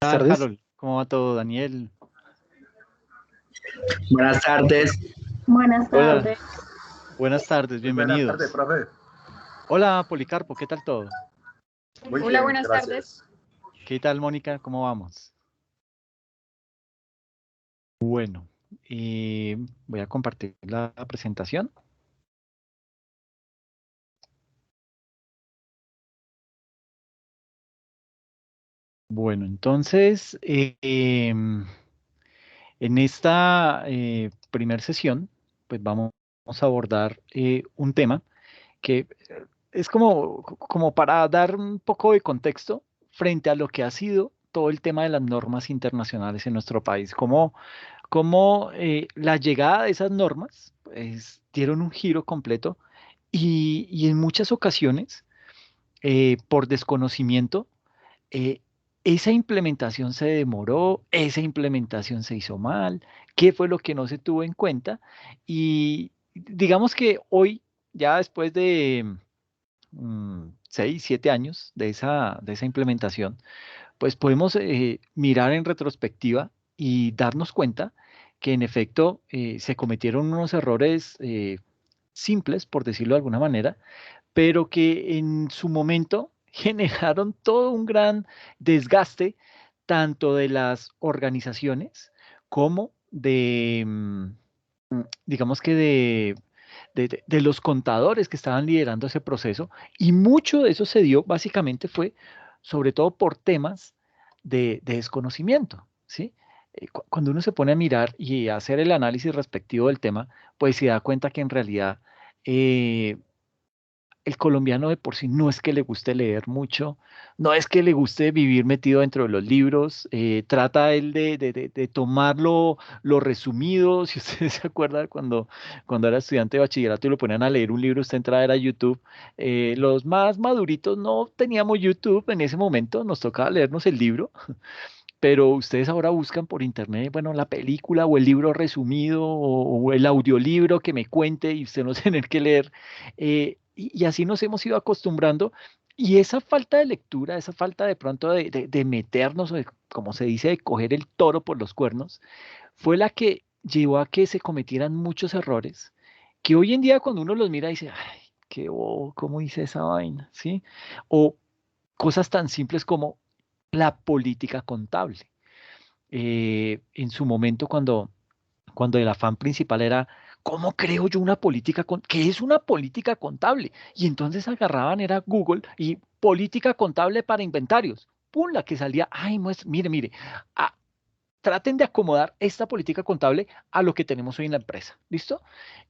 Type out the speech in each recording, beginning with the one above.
Buenas tal, tardes. Harold? ¿Cómo va todo, Daniel? Buenas tardes. Buenas Hola, tardes. buenas tardes, Muy buenas tardes, bienvenidos. profe. Hola, Policarpo, ¿qué tal todo? Muy Hola, bien, buenas gracias. tardes. ¿Qué tal, Mónica? ¿Cómo vamos? Bueno, voy a compartir la presentación. Bueno, entonces, en esta primera sesión, pues vamos a abordar un tema que es como para dar un poco de contexto frente a lo que ha sido todo el tema de las normas internacionales en nuestro país, cómo la llegada de esas normas pues, dieron un giro completo y en muchas ocasiones, por desconocimiento, eh, esa implementación se demoró, esa implementación se hizo mal, qué fue lo que no se tuvo en cuenta y digamos que hoy, ya después de 6, 7 años de esa implementación, pues podemos mirar en retrospectiva y darnos cuenta que en efecto se cometieron unos errores simples, por decirlo de alguna manera, pero que en su momento generaron todo un gran desgaste tanto de las organizaciones como digamos que de los contadores que estaban liderando ese proceso, y mucho de eso se dio básicamente fue sobre todo por temas de desconocimiento, ¿sí? Cuando uno se pone a mirar y a hacer el análisis respectivo del tema, pues se da cuenta que en realidad eh, el colombiano de por sí no es que le guste leer mucho, no es que le guste vivir metido dentro de los libros, trata él de tomarlo lo resumido. Si ustedes se acuerdan cuando era estudiante de bachillerato y lo ponían a leer un libro, usted entraba era a YouTube. Los más maduritos no teníamos YouTube en ese momento, nos tocaba leernos el libro, pero ustedes ahora buscan por internet, bueno, la película o el libro resumido o el audiolibro que me cuente y usted no tener que leer. Y así nos hemos ido acostumbrando. Y esa falta de lectura, esa falta de pronto de meternos, como se dice, de coger el toro por los cuernos, fue la que llevó a que se cometieran muchos errores que hoy en día cuando uno los mira dice, ay, qué bobo, ¿cómo hice esa vaina? ¿Sí? O cosas tan simples como la política contable. En su momento, cuando el afán principal era, ¿cómo creo yo una qué es una política contable? Y entonces agarraban, era Google, y política contable para inventarios. ¡Pum! La que salía, ay, mire, mire, ah, traten de acomodar esta política contable a lo que tenemos hoy en la empresa. ¿Listo?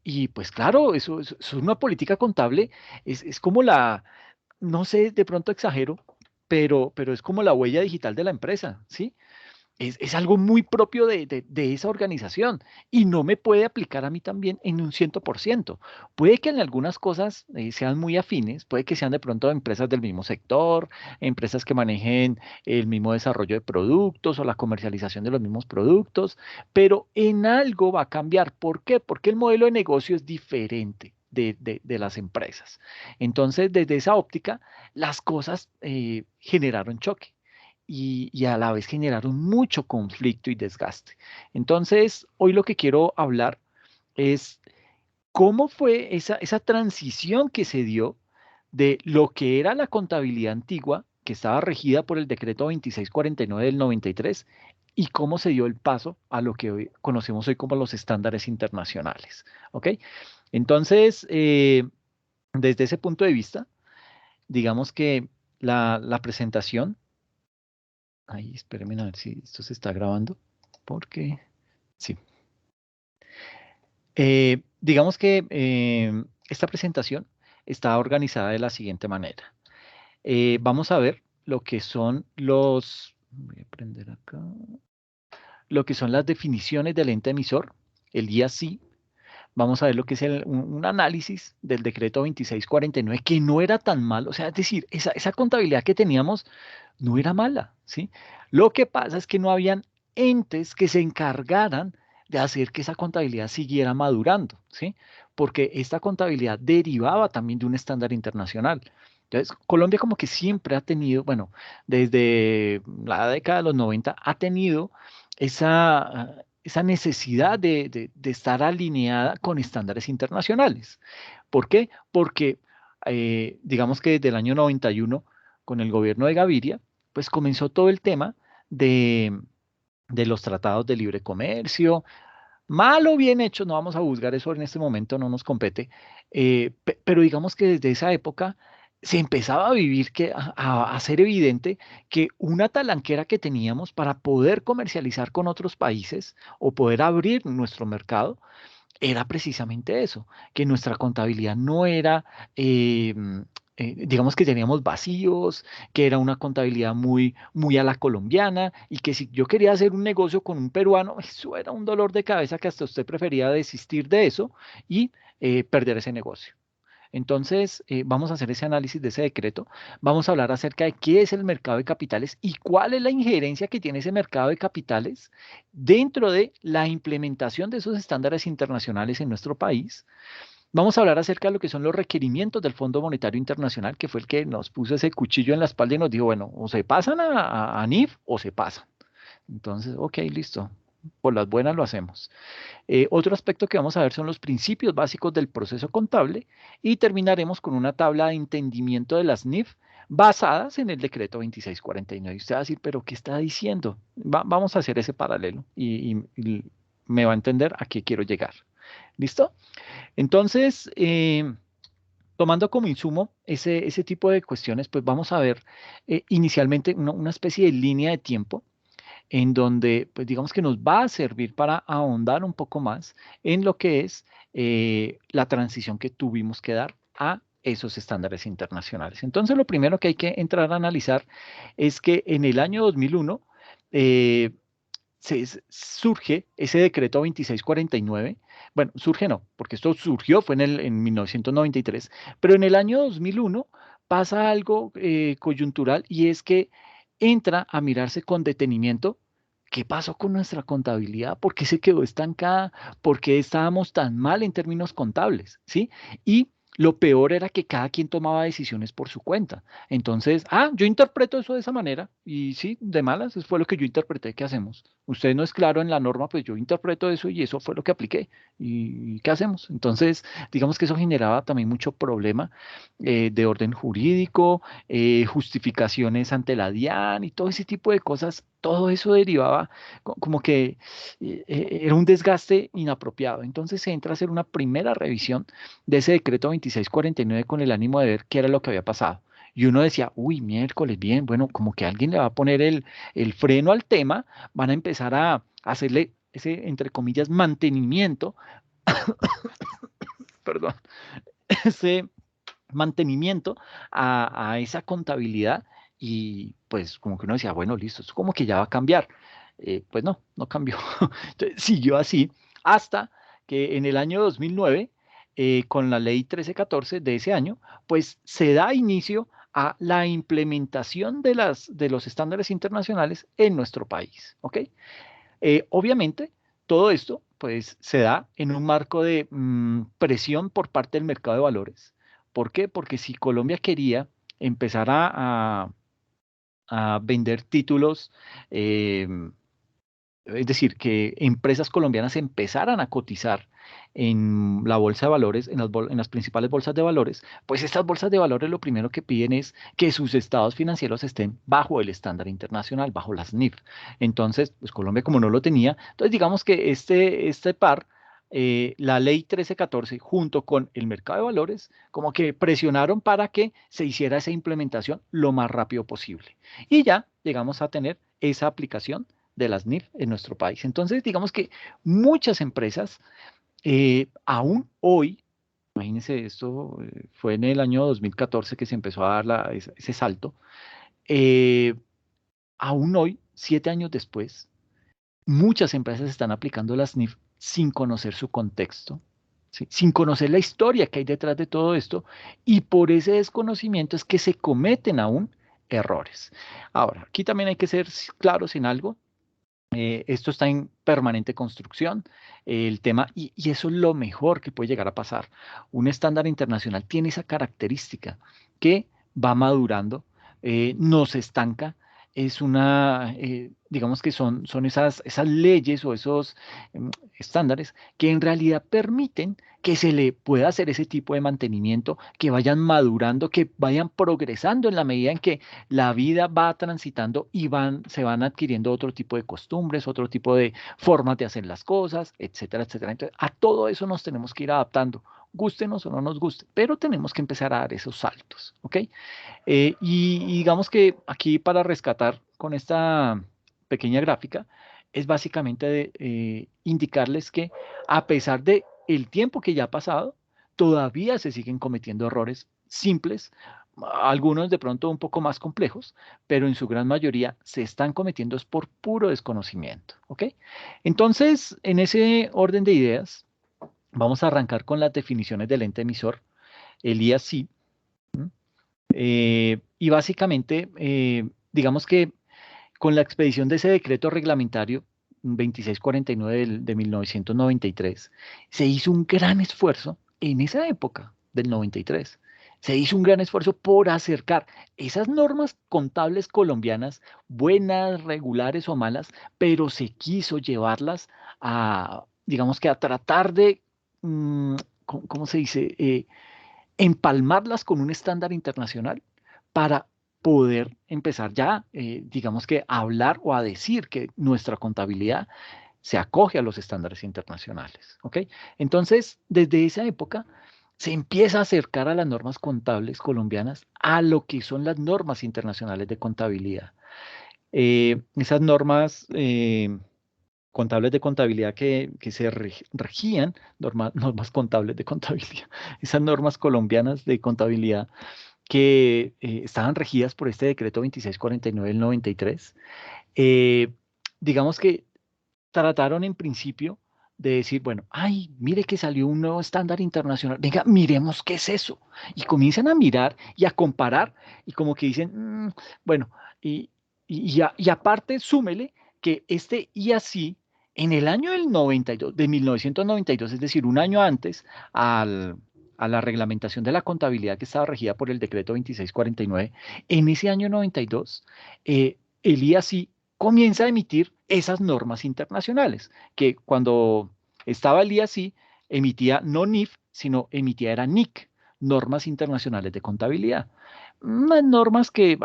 Y pues claro, eso es una política contable, es como no sé, de pronto exagero, pero es como la huella digital de la empresa, ¿sí? Es algo muy propio de esa organización y no me puede aplicar a mí también en un 100%. Puede que en algunas cosas sean muy afines, puede que sean de pronto empresas del mismo sector, empresas que manejen el mismo desarrollo de productos o la comercialización de los mismos productos, pero en algo va a cambiar. ¿Por qué? Porque el modelo de negocio es diferente de las empresas. Entonces, desde esa óptica, las cosas generaron choque y a la vez generaron mucho conflicto y desgaste. Entonces, hoy lo que quiero hablar es cómo fue esa transición que se dio de lo que era la contabilidad antigua, que estaba regida por el decreto 2649 del 93, y cómo se dio el paso a lo que hoy conocemos hoy como los estándares internacionales. ¿Ok? Entonces, desde ese punto de vista, digamos que la presentación. Ahí, espérenme a ver si esto se está grabando, porque sí. Digamos que esta presentación está organizada de la siguiente manera. Vamos a ver lo que son voy a prender acá, lo que son las definiciones del ente emisor, el IASI. Vamos a ver lo que es un análisis del decreto 2649, que no era tan malo. O sea, es decir, esa contabilidad que teníamos no era mala, ¿sí? Lo que pasa es que no habían entes que se encargaran de hacer que esa contabilidad siguiera madurando, ¿sí? Porque esta contabilidad derivaba también de un estándar internacional. Entonces, Colombia como que siempre ha tenido, bueno, desde la década de los 90 ha tenido esa necesidad de estar alineada con estándares internacionales. ¿Por qué? Porque digamos que desde el año 91, con el gobierno de Gaviria, pues comenzó todo el tema de, de los tratados de libre comercio, mal o bien hecho, no vamos a juzgar eso en este momento, no nos compete, pero digamos que desde esa época se empezaba a vivir a ser evidente que una talanquera que teníamos para poder comercializar con otros países o poder abrir nuestro mercado era precisamente eso, que nuestra contabilidad no era, digamos que teníamos vacíos, que era una contabilidad muy a la colombiana y que si yo quería hacer un negocio con un peruano, eso era un dolor de cabeza que hasta usted prefería desistir de eso y perder ese negocio. Entonces, vamos a hacer ese análisis de ese decreto. Vamos a hablar acerca de qué es el mercado de capitales y cuál es la injerencia que tiene ese mercado de capitales dentro de la implementación de esos estándares internacionales en nuestro país. Vamos a hablar acerca de lo que son los requerimientos del Fondo Monetario Internacional, que fue el que nos puso ese cuchillo en la espalda y nos dijo, bueno, o se pasan a NIF o se pasan. Entonces, ok, listo. Por las buenas lo hacemos. Otro aspecto que vamos a ver son los principios básicos del proceso contable y terminaremos con una tabla de entendimiento de las NIF basadas en el decreto 2649. Y usted va a decir, pero ¿qué está diciendo? Vamos a hacer ese paralelo y me va a entender a qué quiero llegar. ¿Listo? Entonces, tomando como insumo ese tipo de cuestiones, pues vamos a ver inicialmente una especie de línea de tiempo en donde, pues digamos que nos va a servir para ahondar un poco más en lo que es la transición que tuvimos que dar a esos estándares internacionales. Entonces, lo primero que hay que entrar a analizar es que en el año 2001 eh, surge ese decreto 2649. Bueno, surge no, porque esto surgió, fue en 1993, pero en el año 2001 pasa algo coyuntural y es que entra a mirarse con detenimiento qué pasó con nuestra contabilidad, por qué se quedó estancada, por qué estábamos tan mal en términos contables, ¿sí? Y lo peor era que cada quien tomaba decisiones por su cuenta. Entonces, yo interpreto eso de esa manera y sí, de malas, eso fue lo que yo interpreté. ¿Qué hacemos? Usted no es claro en la norma, pues yo interpreto eso y eso fue lo que apliqué. ¿Y qué hacemos? Entonces, digamos que eso generaba también mucho problema de orden jurídico, justificaciones ante la DIAN y todo ese tipo de cosas. Todo eso derivaba como que era un desgaste inapropiado. Entonces se entra a hacer una primera revisión de ese decreto 2649 con el ánimo de ver qué era lo que había pasado. Y uno decía, uy, miércoles, bien, bueno, como que alguien le va a poner el freno al tema, van a empezar a hacerle ese, entre comillas, mantenimiento, perdón, ese mantenimiento a esa contabilidad y pues como que uno decía, bueno, listo, esto como que ya va a cambiar. Pues no, no cambió. Entonces, siguió así hasta que en el año 2009, con la ley 1314 de ese año, pues se da inicio a la implementación de los estándares internacionales en nuestro país. ¿Ok? Obviamente, todo esto pues, se da en un marco de presión por parte del mercado de valores. ¿Por qué? Porque si Colombia quería empezar a vender títulos, em, es decir, que empresas colombianas empezaran a cotizar en la bolsa de valores, en las principales bolsas de valores, pues estas bolsas de valores lo primero que piden es que sus estados financieros estén bajo el estándar internacional, bajo las NIF. Entonces, pues Colombia como no lo tenía, entonces digamos que este par, la ley 1314 junto con el mercado de valores, como que presionaron para que se hiciera esa implementación lo más rápido posible. Y ya llegamos a tener esa aplicación de las NIF en nuestro país. Entonces, digamos que muchas empresas, aún hoy, imagínense, esto fue en el año 2014 que se empezó a dar ese salto, eh, aún hoy, 7 años después, muchas empresas están aplicando las NIF sin conocer su contexto, ¿sí? Sin conocer la historia que hay detrás de todo esto, y por ese desconocimiento es que se cometen aún errores. Ahora, aquí también hay que ser claros en algo. Esto está en permanente construcción, el tema, y eso es lo mejor que puede llegar a pasar. Un estándar internacional tiene esa característica que va madurando, no se estanca. Es digamos que son esas leyes o esos estándares que en realidad permiten que se le pueda hacer ese tipo de mantenimiento, que vayan madurando, que vayan progresando en la medida en que la vida va transitando y se van adquiriendo otro tipo de costumbres, otro tipo de formas de hacer las cosas, etcétera, etcétera. Entonces, a todo eso nos tenemos que ir adaptando, gústenos o no nos guste, pero tenemos que empezar a dar esos saltos, ¿ok? Y digamos que aquí para rescatar con esta pequeña gráfica es básicamente indicarles que a pesar de el tiempo que ya ha pasado, todavía se siguen cometiendo errores simples, algunos de pronto un poco más complejos, pero en su gran mayoría se están cometiendo es por puro desconocimiento, ¿ok? Entonces, en ese orden de ideas, vamos a arrancar con las definiciones del ente emisor, el IAC. Y básicamente, digamos que con la expedición de ese decreto reglamentario 2649 de 1993, se hizo un gran esfuerzo en esa época del 93. Se hizo un gran esfuerzo por acercar esas normas contables colombianas, buenas, regulares o malas, pero se quiso llevarlas a, digamos que a tratar de, ¿cómo se dice? Empalmarlas con un estándar internacional para poder empezar ya, digamos que a hablar o a decir que nuestra contabilidad se acoge a los estándares internacionales, ¿ok? Entonces, desde esa época se empieza a acercar a las normas contables colombianas a lo que son las normas internacionales de contabilidad. Esas normas contables de contabilidad que se regían, normas contables de contabilidad, esas normas colombianas de contabilidad que estaban regidas por este decreto 2649 del 93, eh, digamos que trataron en principio de decir, bueno, ay, mire que salió un nuevo estándar internacional, venga, miremos qué es eso. Y comienzan a mirar y a comparar y como que dicen, bueno, y, y aparte súmele que este IAC en el año del 92, de 1992, es decir, un año antes a la reglamentación de la contabilidad que estaba regida por el decreto 2649, en ese año 92, el IAC comienza a emitir esas normas internacionales, que cuando estaba el IAC emitía no NIF, sino emitía era NIC, normas internacionales de contabilidad. Unas normas que,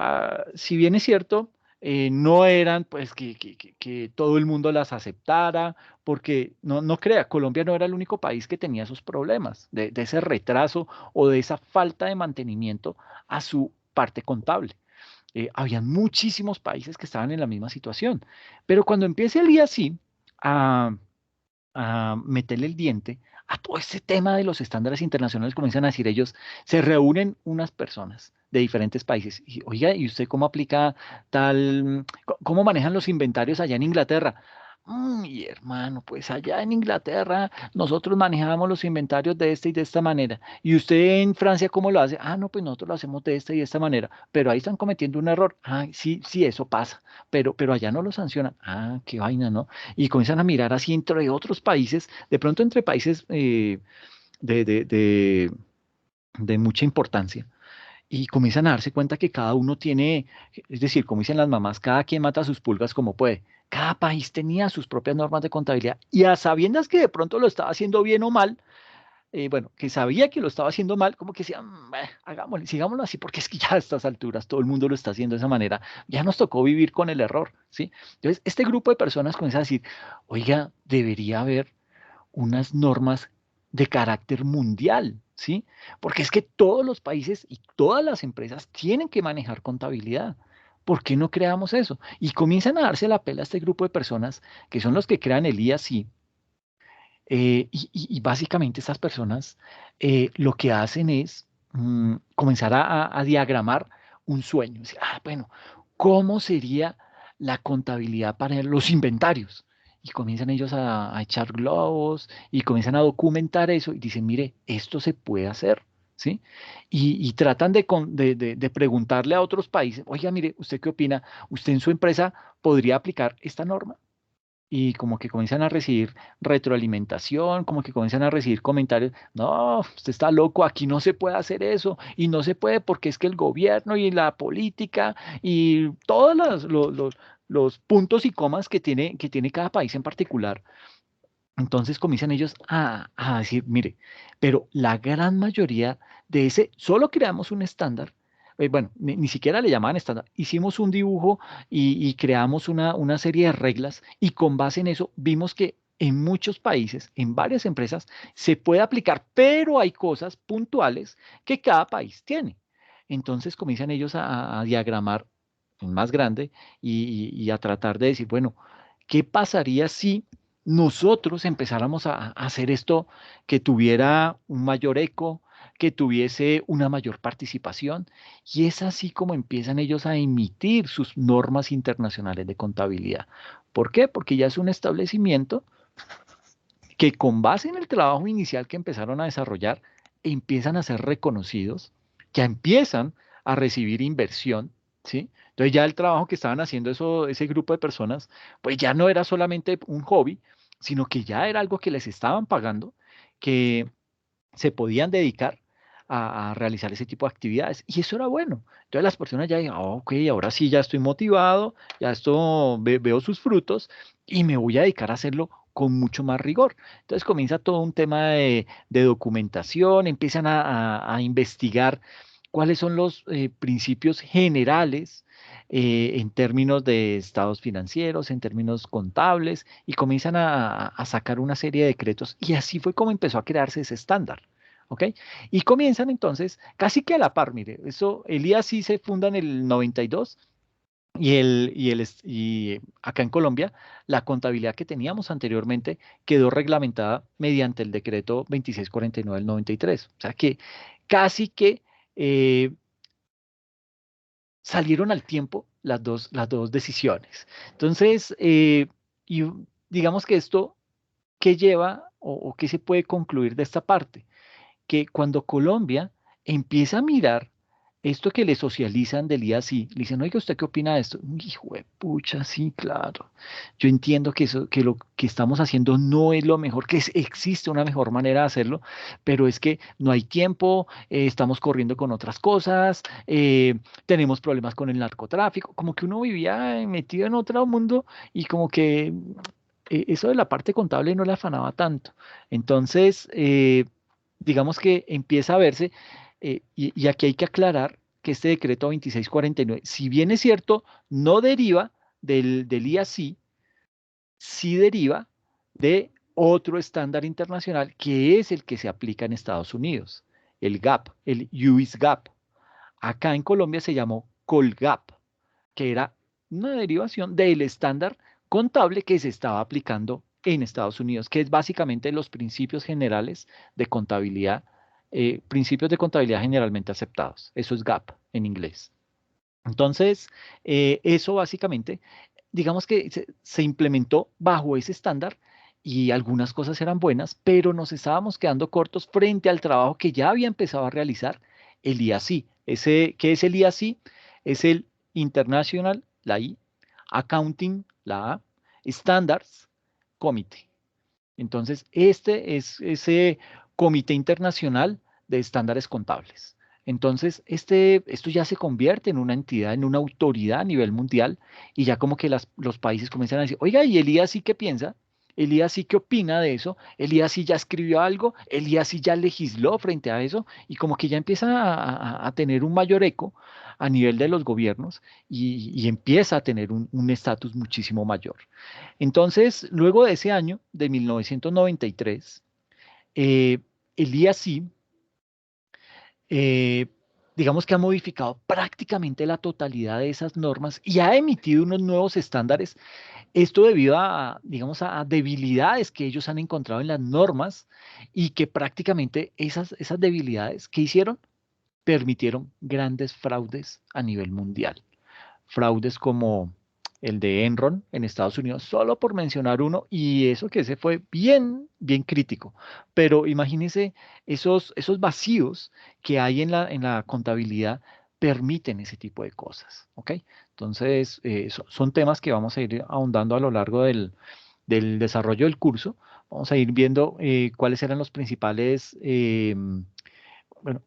si bien es cierto, no eran pues que todo el mundo las aceptara, porque no crea, Colombia no era el único país que tenía esos problemas, de ese retraso o de esa falta de mantenimiento a su parte contable. Habían muchísimos países que estaban en la misma situación. Pero cuando empieza el IAC a, a meterle el diente a todo este tema de los estándares internacionales, comienzan a decir ellos, se reúnen unas personas de diferentes países. Y, oiga, ¿y usted cómo aplica cómo manejan los inventarios allá en Inglaterra? Y hermano, pues allá en Inglaterra nosotros manejamos los inventarios de esta y de esta manera. ¿Y usted en Francia cómo lo hace? No, pues nosotros lo hacemos de esta y de esta manera. Pero ahí están cometiendo un error. Sí, sí, eso pasa. Pero allá no lo sancionan. Qué vaina, ¿no? Y comienzan a mirar así entre otros países, de pronto entre países de, de, de, de mucha importancia y comienzan a darse cuenta que cada uno tiene, es decir, como dicen las mamás, cada quien mata sus pulgas como puede. Cada país tenía sus propias normas de contabilidad y a sabiendas que de pronto lo estaba haciendo bien o mal, bueno, que sabía que lo estaba haciendo mal, como que decía, hagámoslo, sigámoslo así, porque es que ya a estas alturas todo el mundo lo está haciendo de esa manera, ya nos tocó vivir con el error, ¿sí? Entonces, este grupo de personas comienza a decir, oiga, debería haber unas normas de carácter mundial, ¿sí? Porque es que todos los países y todas las empresas tienen que manejar contabilidad. ¿Por qué no creamos eso? Y comienzan a darse la pela a este grupo de personas que son los que crean el IAC. Y básicamente estas personas lo que hacen es comenzar a diagramar un sueño. Decir, bueno, ¿cómo sería la contabilidad para los inventarios? Y comienzan ellos a echar globos y comienzan a documentar eso y dicen, mire, esto se puede hacer, ¿sí? Y tratan de preguntarle a otros países, oiga, mire, ¿usted qué opina? ¿Usted en su empresa podría aplicar esta norma? y como que comienzan a recibir retroalimentación, como que comienzan a recibir comentarios, no, usted está loco, aquí no se puede hacer eso, y no se puede porque es que el gobierno y la política y todos los puntos y comas que tiene cada país en particular. Entonces comienzan ellos a decir, mire, pero la gran mayoría de ese, solo creamos un estándar, bueno, ni siquiera le llamaban estándar, hicimos un dibujo y creamos una serie de reglas y con base en eso vimos que en muchos países, en varias empresas, se puede aplicar, pero hay cosas puntuales que cada país tiene. Entonces comienzan ellos a diagramar en más grande y a tratar de decir, bueno, ¿qué pasaría si nosotros empezáramos a hacer esto que tuviera un mayor eco, que tuviese una mayor participación? Y es así como empiezan ellos a emitir sus normas internacionales de contabilidad. ¿Por qué? Porque ya es un establecimiento que con base en el trabajo inicial que empezaron a desarrollar, empiezan a ser reconocidos, ya empiezan a recibir inversión, ¿sí? Entonces ya el trabajo que estaban haciendo ese grupo de personas, pues ya no era solamente un hobby, sino que ya era algo que les estaban pagando, que se podían dedicar a realizar ese tipo de actividades. Y eso era bueno. Entonces las personas ya dijeron, ok, ahora sí ya estoy motivado, ya esto veo sus frutos y me voy a dedicar a hacerlo con mucho más rigor. Entonces comienza todo un tema de documentación, empiezan a investigar cuáles son los principios generales en términos de estados financieros, en términos contables, y comienzan a sacar una serie de decretos. Y así fue como empezó a crearse ese estándar. ¿Ok? Y comienzan entonces, casi que a la par, mire, eso, el IASI se funda en el 92 y acá en Colombia la contabilidad que teníamos anteriormente quedó reglamentada mediante el decreto 2649 del 93. O sea que casi que eh, salieron al tiempo las dos decisiones. Entonces, y digamos que esto, ¿qué lleva o qué se puede concluir de esta parte? Que cuando Colombia empieza a mirar esto que le socializan del día así, le dicen, oiga, ¿usted qué opina de esto? Hijo de pucha, sí, claro. Yo entiendo que eso, que lo que estamos haciendo no es lo mejor, existe una mejor manera de hacerlo, pero es que no hay tiempo, estamos corriendo con otras cosas, tenemos problemas con el narcotráfico, como que uno vivía metido en otro mundo y como que eso de la parte contable no le afanaba tanto. Entonces, digamos que empieza a verse, y aquí hay que aclarar que este decreto 2649, si bien es cierto, no deriva del IASI, sí deriva de otro estándar internacional que es el que se aplica en Estados Unidos, el GAP, el US GAP. Acá en Colombia se llamó Colgap, que era una derivación del estándar contable que se estaba aplicando en Estados Unidos, que es básicamente los principios generales de contabilidad, principios de contabilidad generalmente aceptados. Eso es GAP en inglés. Entonces, eso básicamente, digamos que se implementó bajo ese estándar y algunas cosas eran buenas, pero nos estábamos quedando cortos frente al trabajo que ya había empezado a realizar el IASI. ¿Qué es el IASI? Es el International, la I, Accounting, la A, Standards Committee. Entonces, este es ese comité internacional de estándares contables. Entonces, esto ya se convierte en una entidad, en una autoridad a nivel mundial, y ya como que los países comienzan a decir, oiga, ¿y Elías sí qué piensa? Elías sí qué opina de eso, Elías sí ya escribió algo, Elías sí ya legisló frente a eso, y como que ya empieza a tener un mayor eco a nivel de los gobiernos y empieza a tener un estatus muchísimo mayor. Entonces, luego de ese año, de 1993, el IASI, eh, digamos que ha modificado prácticamente la totalidad de esas normas y ha emitido unos nuevos estándares. Esto debido digamos, a debilidades que ellos han encontrado en las normas y que prácticamente esas debilidades que hicieron permitieron grandes fraudes a nivel mundial. Fraudes como el de Enron en Estados Unidos, solo por mencionar uno, y eso que ese fue bien, bien crítico. Pero imagínense esos vacíos que hay en la contabilidad permiten ese tipo de cosas, ¿ok? Entonces, son temas que vamos a ir ahondando a lo largo del desarrollo del curso, vamos a ir viendo cuáles eran los principales, bueno,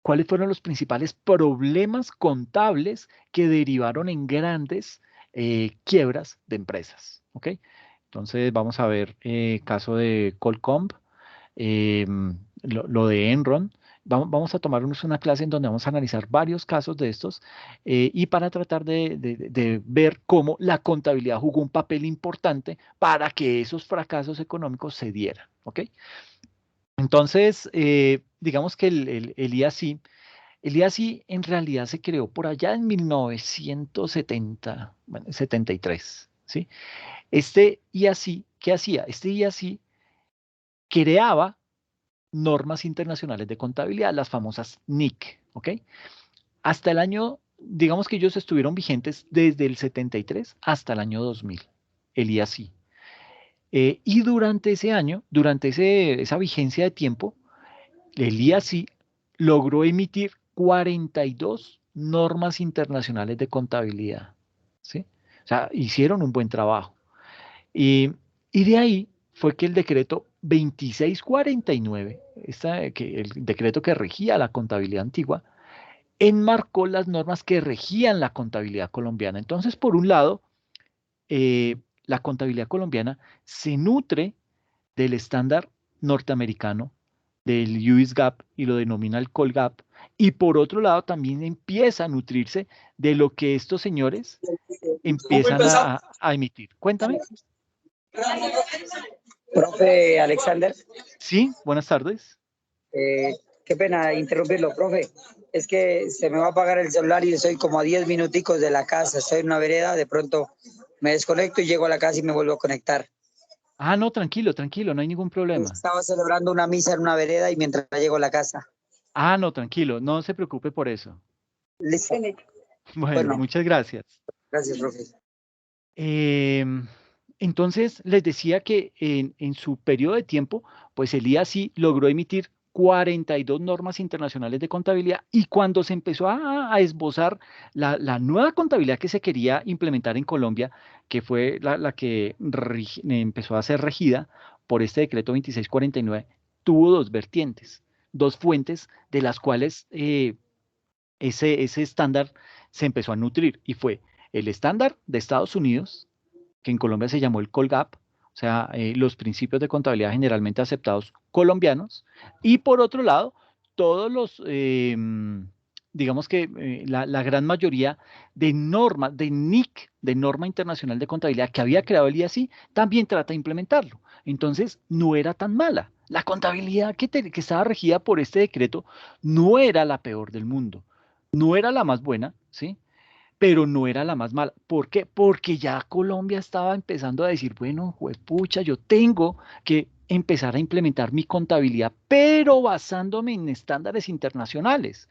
cuáles fueron los principales problemas contables que derivaron en grandes quiebras de empresas. ¿Ok? Entonces vamos a ver caso de Colcomp, eh, lo de Enron. Vamos a tomarnos una clase en donde vamos a analizar varios casos de estos y para tratar de ver cómo la contabilidad jugó un papel importante para que esos fracasos económicos se dieran. ¿Ok? Entonces, digamos que el IASI, el IASI en realidad se creó por allá en 1970, bueno, 73, ¿sí? Este IASI, ¿qué hacía? Este IASI creaba normas internacionales de contabilidad, las famosas NIC, ¿ok? Hasta el año, digamos que ellos estuvieron vigentes desde el 73 hasta el año 2000, el IASI. Y durante ese año, durante esa vigencia de tiempo, el IASI logró emitir 42 normas internacionales de contabilidad, ¿sí? O sea, hicieron un buen trabajo. Y de ahí fue que el decreto 2649, el decreto que regía la contabilidad antigua, enmarcó las normas que regían la contabilidad colombiana. Entonces, por un lado, la contabilidad colombiana se nutre del estándar norteamericano, del US GAAP y lo denomina el Colgap, y por otro lado también empieza a nutrirse de lo que estos señores empiezan a emitir. Cuéntame. Profe Alexander, Sí, buenas tardes. qué pena interrumpirlo, profe. Es que se me va a apagar el celular y estoy como a 10 minuticos de la casa. Estoy en una vereda, de pronto me desconecto y llego a la casa y me vuelvo a conectar. Ah, no, tranquilo, tranquilo, no hay ningún problema. Estaba celebrando una misa en una vereda y mientras llego a la casa. Ah, no, tranquilo, no se preocupe por eso. Listo. Bueno, Bueno, muchas gracias. gracias, profe. Em, entonces, les decía que en su periodo de tiempo, pues el IASI logró emitir 42 normas internacionales de contabilidad y cuando se empezó a esbozar la nueva contabilidad que se quería implementar en Colombia, que fue la que empezó a ser regida por este decreto 2649, tuvo dos vertientes, dos fuentes de las cuales ese estándar se empezó a nutrir y fue el estándar de Estados Unidos, que en Colombia se llamó el Colgap, o sea, los principios de contabilidad generalmente aceptados colombianos, y por otro lado, todos los, digamos que la gran mayoría de normas, de NIC, de Norma Internacional de Contabilidad que había creado el IASI, también trata de implementarlo. Entonces, no era tan mala. La contabilidad que estaba regida por este decreto no era la peor del mundo, no era la más buena, ¿sí? Pero no era la más mala. ¿Por qué? Porque ya Colombia estaba empezando a decir, bueno, juepucha, yo tengo que empezar a implementar mi contabilidad, pero basándome en estándares internacionales.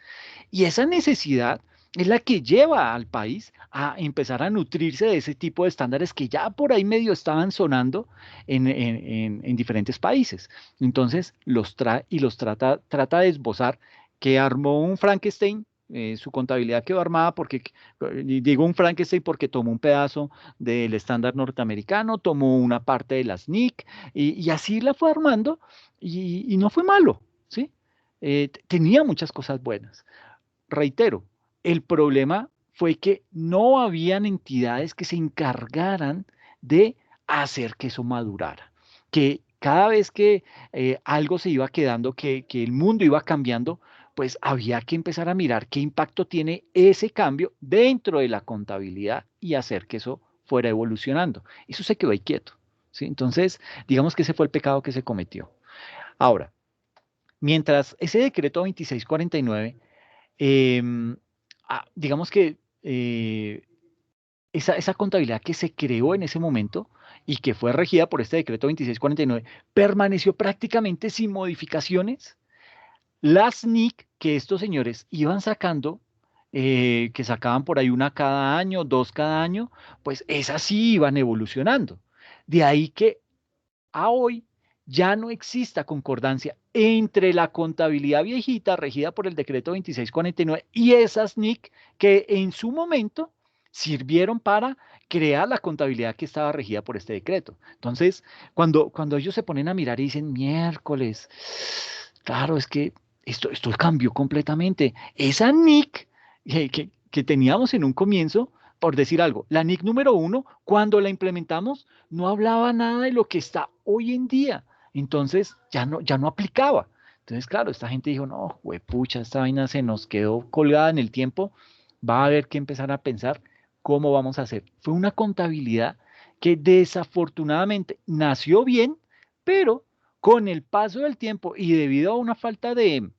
Y esa necesidad es la que lleva al país a empezar a nutrirse de ese tipo de estándares que ya por ahí medio estaban sonando en diferentes países. Entonces los trae y los trata de esbozar, que armó un Frankenstein. Su contabilidad quedó armada porque, y digo un Frankenstein porque tomó un pedazo del estándar norteamericano, tomó una parte de las NIC y así la fue armando y no fue malo, ¿sí? Tenía muchas cosas buenas. Reitero, el problema fue que no habían entidades que se encargaran de hacer que eso madurara, que cada vez que algo se iba quedando, que el mundo iba cambiando, pues había que empezar a mirar qué impacto tiene ese cambio dentro de la contabilidad y hacer que eso fuera evolucionando. Eso se quedó ahí quieto, ¿sí? Entonces, digamos que ese fue el pecado que se cometió. Ahora, mientras ese decreto 2649 Em, digamos que esa contabilidad que se creó en ese momento y que fue regida por este decreto 2649 permaneció prácticamente sin modificaciones. Las NIC que estos señores iban sacando, que sacaban por ahí una cada año, dos cada año, pues esas sí iban evolucionando. De ahí que a hoy ya no exista concordancia entre la contabilidad viejita regida por el decreto 2649 y esas NIC que en su momento sirvieron para crear la contabilidad que estaba regida por este decreto. Entonces, cuando ellos se ponen a mirar y dicen, miércoles, claro, es que esto cambió completamente. Esa NIC que teníamos en un comienzo, por decir algo, la NIC número 1, cuando la implementamos, no hablaba nada de lo que está hoy en día. Entonces, ya no aplicaba. Entonces, claro, esta gente dijo, no, pucha, esta vaina se nos quedó colgada en el tiempo, va a haber que empezar a pensar cómo vamos a hacer. Fue una contabilidad que desafortunadamente nació bien, pero con el paso del tiempo y debido a una falta de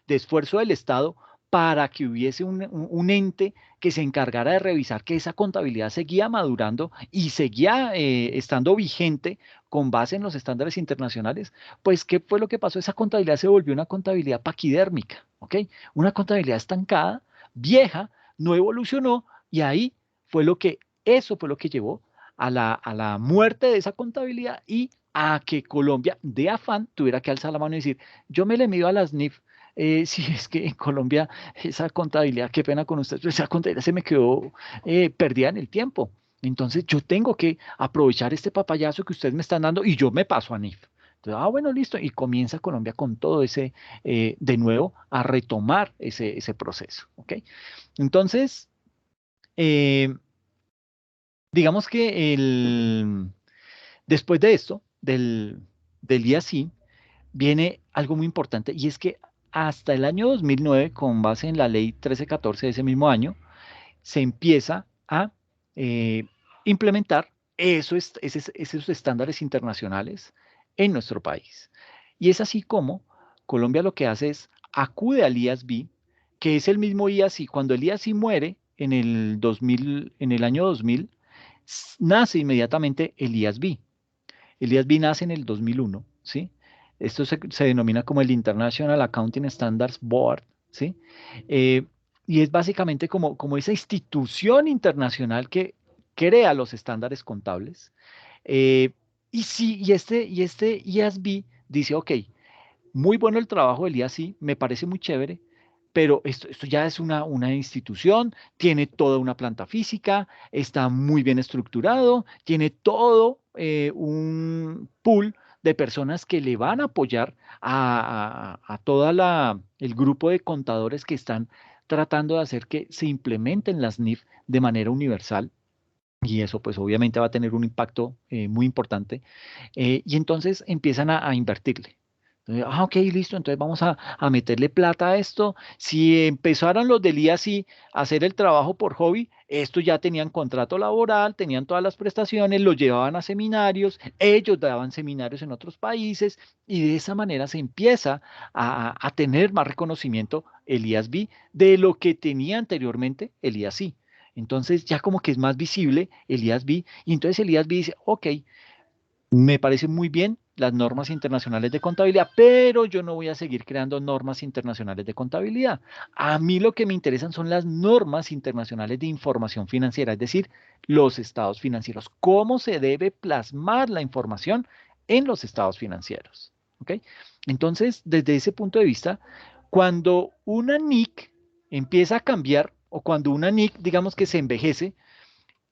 esfuerzo del Estado para que hubiese un ente que se encargara de revisar que esa contabilidad seguía madurando y seguía estando vigente con base en los estándares internacionales, pues ¿qué fue lo que pasó? Esa contabilidad se volvió una contabilidad paquidérmica, ¿ok? Una contabilidad estancada, vieja, no evolucionó y ahí eso fue lo que llevó a la muerte de esa contabilidad y a que Colombia, de afán, tuviera que alzar la mano y decir, yo me le mido a las NIF. Si es que en Colombia esa contabilidad, qué pena con usted, pero esa contabilidad se me quedó perdida en el tiempo. Entonces yo tengo que aprovechar este papayazo que ustedes me están dando y yo me paso a NIF. Entonces, bueno, listo. Y comienza Colombia con todo ese, de nuevo, a retomar ese proceso. ¿Ok? Entonces, eh, digamos que después de esto, del IASI, viene algo muy importante y es que hasta el año 2009, con base en la ley 1314 de ese mismo año, se empieza a eh, implementar esos estándares internacionales en nuestro país. Y es así como Colombia lo que hace es acude al IASB, que es el mismo IASI. Cuando el IASI muere en el 2000, en el año 2000, nace inmediatamente el IASB. El IASB nace en el 2001, ¿sí? Esto se denomina como el International Accounting Standards Board, ¿sí? Eh, y es básicamente como esa institución internacional que crea los estándares contables. Eh, y este IASB dice, ok, muy bueno el trabajo del IASI, me parece muy chévere, pero esto ya es una institución, tiene toda una planta física, está muy bien estructurado, tiene todo un pool de personas que le van a apoyar a todo el grupo de contadores que están tratando de hacer que se implementen las NIF de manera universal. Y eso pues obviamente va a tener un impacto muy importante. Y entonces empiezan a invertirle. Entonces, ok, listo, entonces vamos a meterle plata a esto. Si empezaran los del IASI a hacer el trabajo por hobby, estos ya tenían contrato laboral, tenían todas las prestaciones, los llevaban a seminarios, ellos daban seminarios en otros países y de esa manera se empieza a tener más reconocimiento el IASB de lo que tenía anteriormente el IASI. Entonces ya como que es más visible el IASB y entonces el IASB dice, ok, me parece muy bien las normas internacionales de contabilidad, pero yo no voy a seguir creando normas internacionales de contabilidad. A mí lo que me interesan son las normas internacionales de información financiera, es decir, los estados financieros. ¿Cómo se debe plasmar la información en los estados financieros? ¿Ok? Entonces, desde ese punto de vista, cuando una NIC empieza a cambiar o cuando una NIC, digamos que se envejece,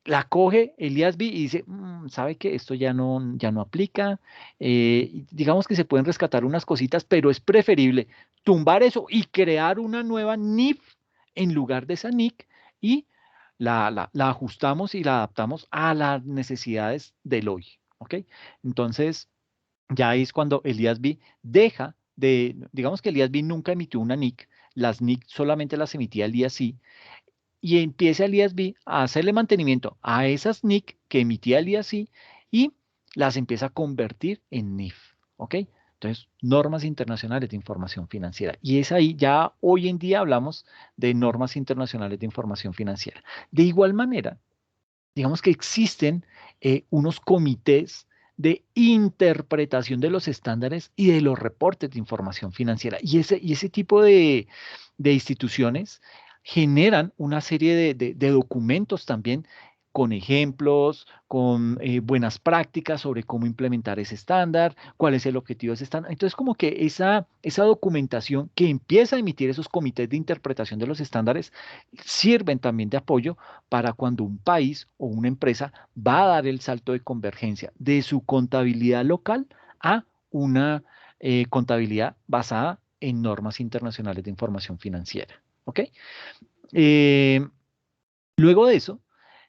la coge el IASB y dice, ¿sabe qué? Esto ya no aplica. Digamos que se pueden rescatar unas cositas, pero es preferible tumbar eso y crear una nueva NIF en lugar de esa NIC y la ajustamos y la adaptamos a las necesidades del hoy. ¿Ok? Entonces, ya ahí es cuando el IASB deja digamos que el IASB nunca emitió una NIC, las NIC solamente las emitía el IASI y empiece el IASB a hacerle mantenimiento a esas NIC que emitía el IASI y las empieza a convertir en NIF. ¿Ok? Entonces, normas internacionales de información financiera. Y es ahí, ya hoy en día hablamos de normas internacionales de información financiera. De igual manera, digamos que existen unos comités de interpretación de los estándares y de los reportes de información financiera. Y ese tipo de instituciones generan una serie de documentos también con ejemplos, con buenas prácticas sobre cómo implementar ese estándar, cuál es el objetivo de ese estándar. Entonces, como que esa documentación que empieza a emitir esos comités de interpretación de los estándares sirven también de apoyo para cuando un país o una empresa va a dar el salto de convergencia de su contabilidad local a una contabilidad basada en normas internacionales de información financiera. ¿Ok? Eh, Luego de eso,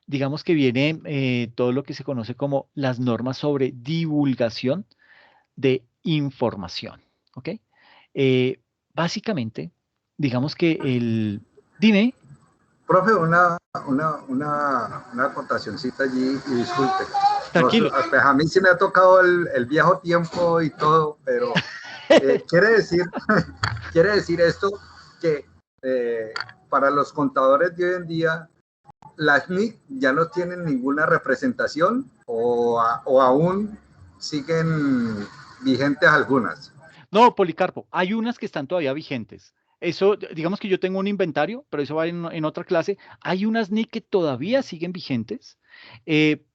digamos que viene todo lo que se conoce como las normas sobre divulgación de información. ¿Ok? Eh, Básicamente, digamos que el... Dime, Profe, una acotacioncita allí y disculpe. tranquilo. Pues a mí sí me ha tocado el viejo tiempo y todo, pero quiere decir, quiere decir esto que para los contadores de hoy en día, las NIC ya no tienen ninguna representación o aún siguen vigentes algunas. No, Policarpo, hay unas que están todavía vigentes. Eso, digamos que yo tengo un inventario, pero eso va en otra clase. Hay unas NIC que todavía siguen vigentes,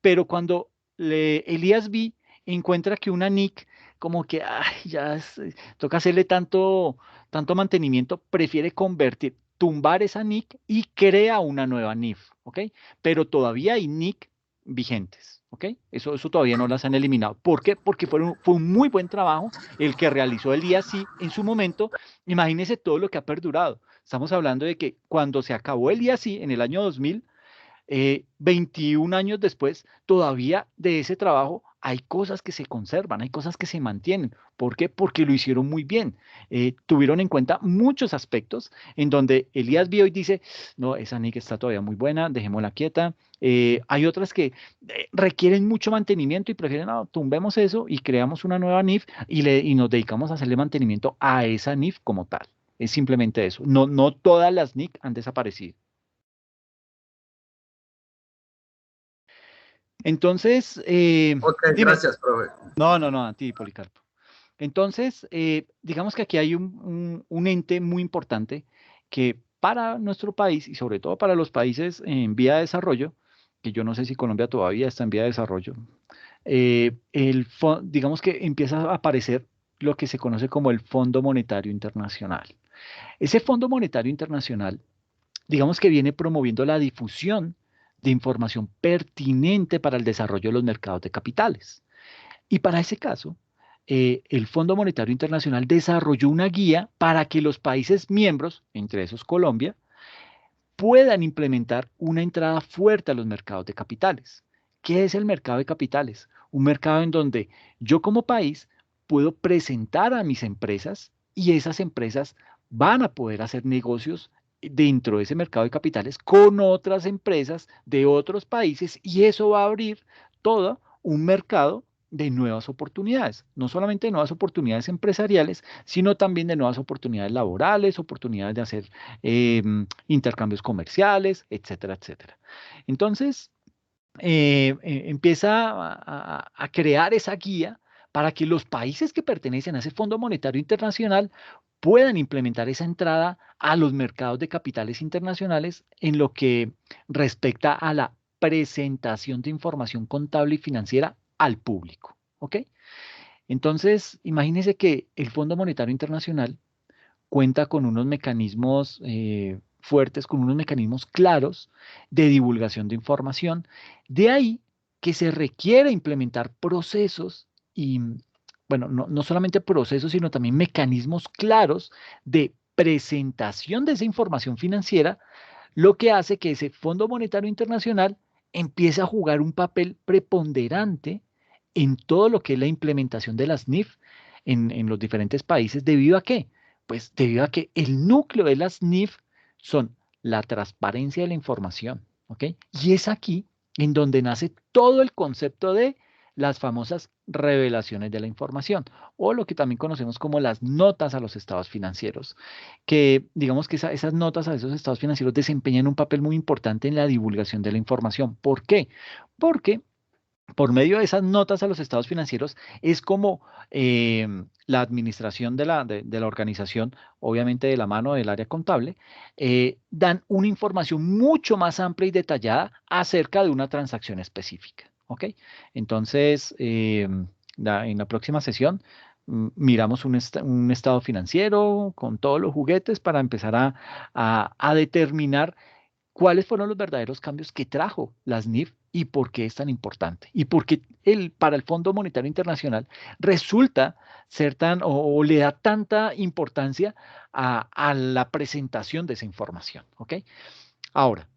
pero cuando el IASB encuentra que una NIC como que ay, toca hacerle tanto mantenimiento, prefiere tumbar esa NIC y crea una nueva NIF, ¿ok? Pero todavía hay NIC vigentes, ¿ok? Eso todavía no las han eliminado. ¿Por qué? Porque fue un muy buen trabajo el que realizó el IASI en su momento. Imagínense todo lo que ha perdurado. Estamos hablando de que cuando se acabó el IASI en el año 2000, 21 años después, todavía de ese trabajo hay cosas que se conservan, hay cosas que se mantienen. ¿Por qué? Porque lo hicieron muy bien. Tuvieron en cuenta muchos aspectos en donde Elías vio y dice, no, esa NIC está todavía muy buena, dejémosla quieta. Hay otras que requieren mucho mantenimiento y prefieren, no, tumbemos eso y creamos una nueva NIF y nos dedicamos a hacerle mantenimiento a esa NIF como tal. Es simplemente eso. No, no todas las NIC han desaparecido. Entonces, Ok, dime, gracias, profe. no, a ti, Policarpo. Entonces, digamos que aquí hay un ente muy importante que para nuestro país y sobre todo para los países en vía de desarrollo, que yo no sé si Colombia todavía está en vía de desarrollo, digamos que empieza a aparecer lo que se conoce como el Fondo Monetario Internacional. Ese Fondo Monetario Internacional, digamos que viene promoviendo la difusión de información pertinente para el desarrollo de los mercados de capitales. Y para ese caso, el Fondo Monetario Internacional desarrolló una guía para que los países miembros, entre esos Colombia, puedan implementar una entrada fuerte a los mercados de capitales. ¿Qué es el mercado de capitales? Un mercado en donde yo como país puedo presentar a mis empresas y esas empresas van a poder hacer negocios dentro de ese mercado de capitales con otras empresas de otros países y eso va a abrir todo un mercado de nuevas oportunidades, no solamente de nuevas oportunidades empresariales, sino también de nuevas oportunidades laborales, oportunidades de hacer intercambios comerciales, etcétera, etcétera. Entonces, empieza a crear esa guía para que los países que pertenecen a ese Fondo Monetario Internacional puedan implementar esa entrada a los mercados de capitales internacionales en lo que respecta a la presentación de información contable y financiera al público. ¿Ok? Entonces, imagínense que el Fondo Monetario Internacional cuenta con unos mecanismos fuertes, con unos mecanismos claros de divulgación de información. De ahí que se requiere implementar procesos y, bueno, no solamente procesos, sino también mecanismos claros de presentación de esa información financiera, lo que hace que ese Fondo Monetario Internacional empiece a jugar un papel preponderante en todo lo que es la implementación de las NIF en los diferentes países. ¿Debido a qué? Pues debido a que el núcleo de las NIF son la transparencia de la información, ¿ok? Y es aquí en donde nace todo el concepto de las famosas revelaciones de la información, o lo que también conocemos como las notas a los estados financieros, que digamos que esas notas a esos estados financieros desempeñan un papel muy importante en la divulgación de la información. ¿Por qué? Porque por medio de esas notas a los estados financieros, es como la administración de la organización, obviamente de la mano del área contable, dan una información mucho más amplia y detallada acerca de una transacción específica. ¿Ok? Entonces, en la próxima sesión miramos un estado financiero con todos los juguetes para empezar a determinar cuáles fueron los verdaderos cambios que trajo las NIF y por qué es tan importante. Y por qué para el Fondo Monetario Internacional resulta ser o le da tanta importancia a la presentación de esa información. ¿Ok? Ahora,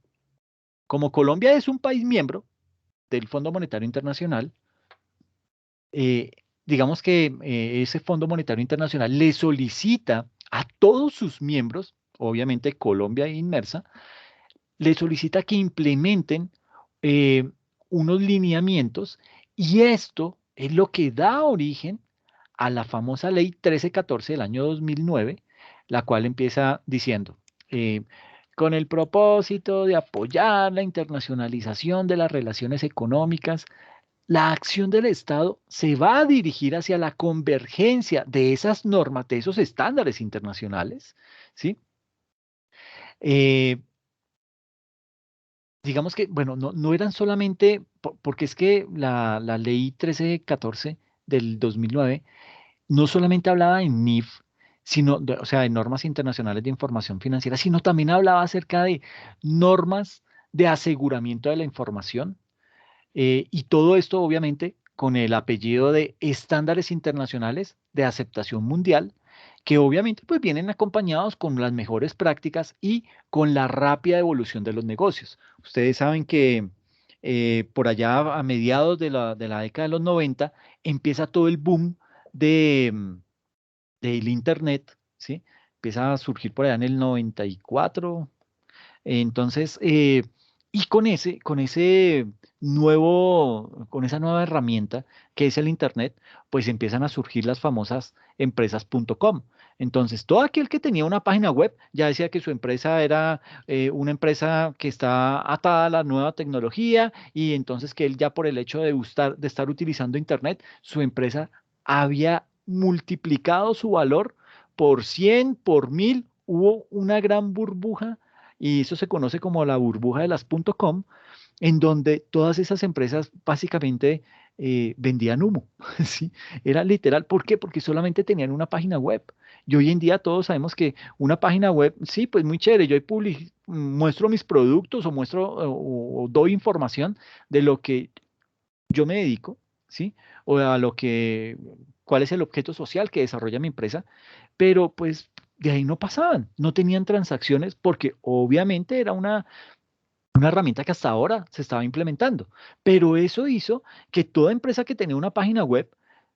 como Colombia es un país miembro del Fondo Monetario Internacional, eh, digamos que ese Fondo Monetario Internacional le solicita a todos sus miembros, obviamente Colombia inmersa, le solicita que implementen eh, unos lineamientos y esto es lo que da origen a la famosa ley 1314 del año 2009, la cual empieza diciendo, eh, con el propósito de apoyar la internacionalización de las relaciones económicas, la acción del Estado se va a dirigir hacia la convergencia de esas normas, de esos estándares internacionales, ¿sí? Eh, digamos que, bueno, no eran solamente, porque es que la ley 1314 del 2009 no solamente hablaba de NIF, sino, o sea, de normas internacionales de información financiera, sino también hablaba acerca de normas de aseguramiento de la información, y todo esto obviamente con el apellido de estándares internacionales de aceptación mundial, que obviamente pues vienen acompañados con las mejores prácticas y con la rápida evolución de los negocios. Ustedes saben que por allá a mediados de la década de los 90 empieza todo el boom de, del Internet, ¿sí? Empieza a surgir por allá en el 94. Entonces, y con ese con esa nueva herramienta que es el Internet, pues empiezan a surgir las famosas empresas.com. Entonces, todo aquel que tenía una página web ya decía que su empresa era una empresa que está atada a la nueva tecnología y entonces que él ya por el hecho de estar utilizando Internet, su empresa había multiplicado su valor por 100, por 1000. Hubo una gran burbuja y eso se conoce como la burbuja de las .com, en donde todas esas empresas básicamente vendían humo, ¿sí? Era literal. ¿Por qué? Porque solamente tenían una página web. Y hoy en día todos sabemos que una página web, sí, pues muy chévere, yo ahí muestro mis productos o muestro o doy información de lo que yo me dedico, ¿sí? O a cuál es el objeto social que desarrolla mi empresa, pero pues de ahí no pasaban, no tenían transacciones porque obviamente era una herramienta que hasta ahora se estaba implementando, pero eso hizo que toda empresa que tenía una página web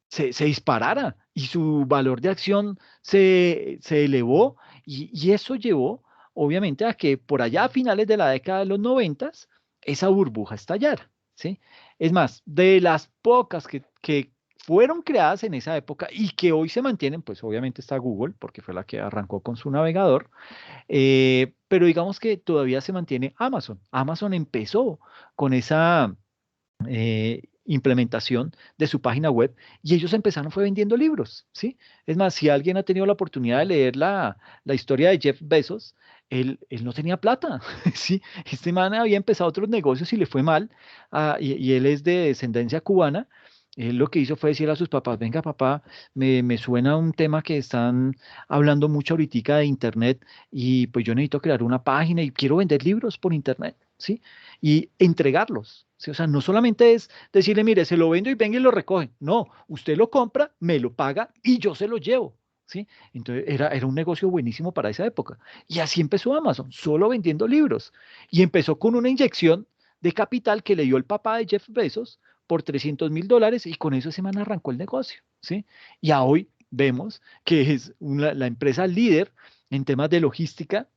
se disparara y su valor de acción se elevó y eso llevó obviamente a que por allá a finales de la década de los 90 esa burbuja estallara, ¿sí? Es más, de las pocas que fueron creadas en esa época y que hoy se mantienen, pues obviamente está Google, porque fue la que arrancó con su navegador, pero digamos que todavía se mantiene Amazon. Amazon empezó con esa implementación de su página web y ellos empezaron fue vendiendo libros, ¿sí? Es más, si alguien ha tenido la oportunidad de leer la historia de Jeff Bezos, él no tenía plata, ¿sí? Este man había empezado otros negocios y le fue mal, y él es de descendencia cubana. Él lo que hizo fue decirle a sus papás, venga papá, me suena un tema que están hablando mucho ahorita de internet y pues yo necesito crear una página y quiero vender libros por internet, ¿sí? Y entregarlos, ¿sí? O sea, no solamente es decirle, mire, se lo vendo y venga y lo recoge. No, usted lo compra, me lo paga y yo se lo llevo, ¿sí? Entonces era un negocio buenísimo para esa época. Y así empezó Amazon, solo vendiendo libros. Y empezó con una inyección de capital que le dio el papá de Jeff Bezos por $300.000 y con eso ese man arrancó el negocio, ¿sí? Y a hoy vemos que es la empresa líder en temas de logística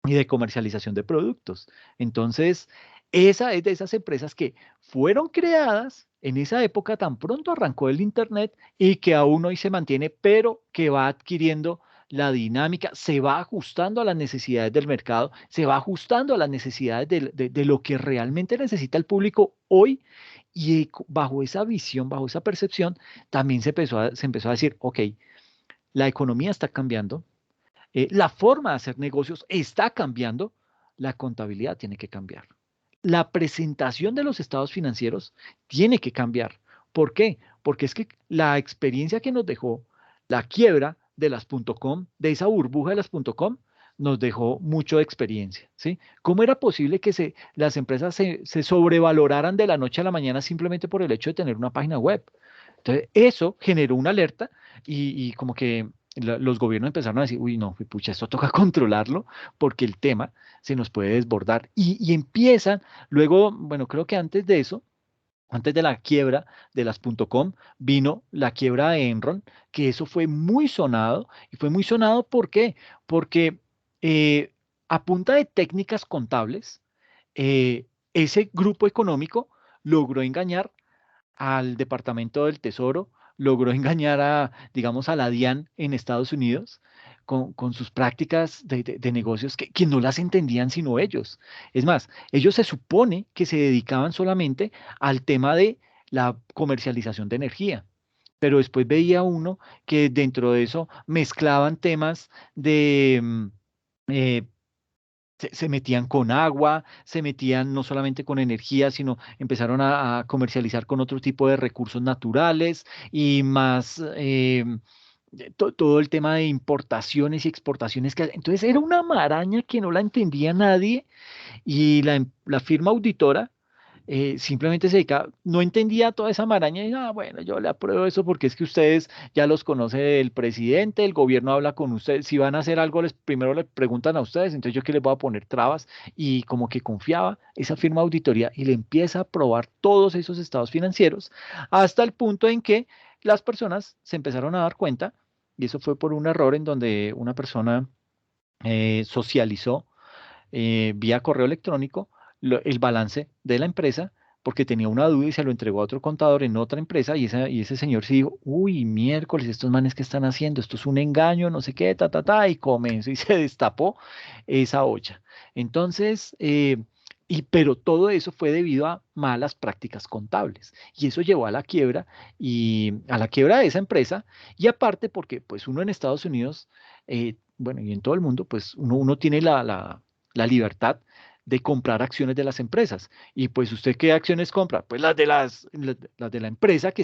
y de comercialización de productos. Entonces, esa es de esas empresas que fueron creadas en esa época tan pronto arrancó el Internet y que aún hoy se mantiene, pero que va adquiriendo la dinámica, se va ajustando a las necesidades del mercado, se va ajustando a las necesidades de lo que realmente necesita el público hoy. Y bajo esa visión, bajo esa percepción, también se empezó a decir, ok, la economía está cambiando, la forma de hacer negocios está cambiando, la contabilidad tiene que cambiar. La presentación de los estados financieros tiene que cambiar. ¿Por qué? Porque es que la experiencia que nos dejó la quiebra de las .com, de esa burbuja de las .com, nos dejó mucho de experiencia, ¿sí? ¿Cómo era posible que las empresas se sobrevaloraran de la noche a la mañana simplemente por el hecho de tener una página web? Entonces, eso generó una alerta y como que los gobiernos empezaron a decir, uy, no, pucha, esto toca controlarlo porque el tema se nos puede desbordar. Y empiezan, luego, bueno, creo que antes de eso, antes de la quiebra de las .com, vino la quiebra de Enron, que eso fue muy sonado. Y fue muy sonado, ¿por qué? Porque a punta de técnicas contables, ese grupo económico logró engañar al Departamento del Tesoro, logró engañar digamos, a la DIAN en Estados Unidos con sus prácticas de negocios que no las entendían sino ellos. Es más, ellos se supone que se dedicaban solamente al tema de la comercialización de energía. Pero después veía uno que dentro de eso mezclaban temas de eh, se metían con agua, se metían no solamente con energía, sino empezaron a comercializar con otro tipo de recursos naturales y más todo el tema de importaciones y exportaciones. Entonces era una maraña que no la entendía nadie y la firma auditora simplemente se dedicaba, no entendía toda esa maraña y, bueno, yo le apruebo eso porque es que ustedes ya los conoce el presidente, el gobierno habla con ustedes, si van a hacer algo, primero les preguntan a ustedes, entonces yo que les voy a poner trabas y como que confiaba esa firma auditoría y le empieza a aprobar todos esos estados financieros hasta el punto en que las personas se empezaron a dar cuenta y eso fue por un error en donde una persona socializó vía correo electrónico el balance de la empresa porque tenía una duda y se lo entregó a otro contador en otra empresa y ese señor se dijo, uy, miércoles, estos manes que están haciendo, esto es un engaño, no sé qué, y comenzó y se destapó esa olla. Entonces, pero todo eso fue debido a malas prácticas contables y eso llevó a la quiebra y a la quiebra de esa empresa y aparte porque pues uno en Estados Unidos, bueno, y en todo el mundo, pues uno tiene la libertad de comprar acciones de las empresas. Y pues usted qué acciones compra? Pues las de la empresa que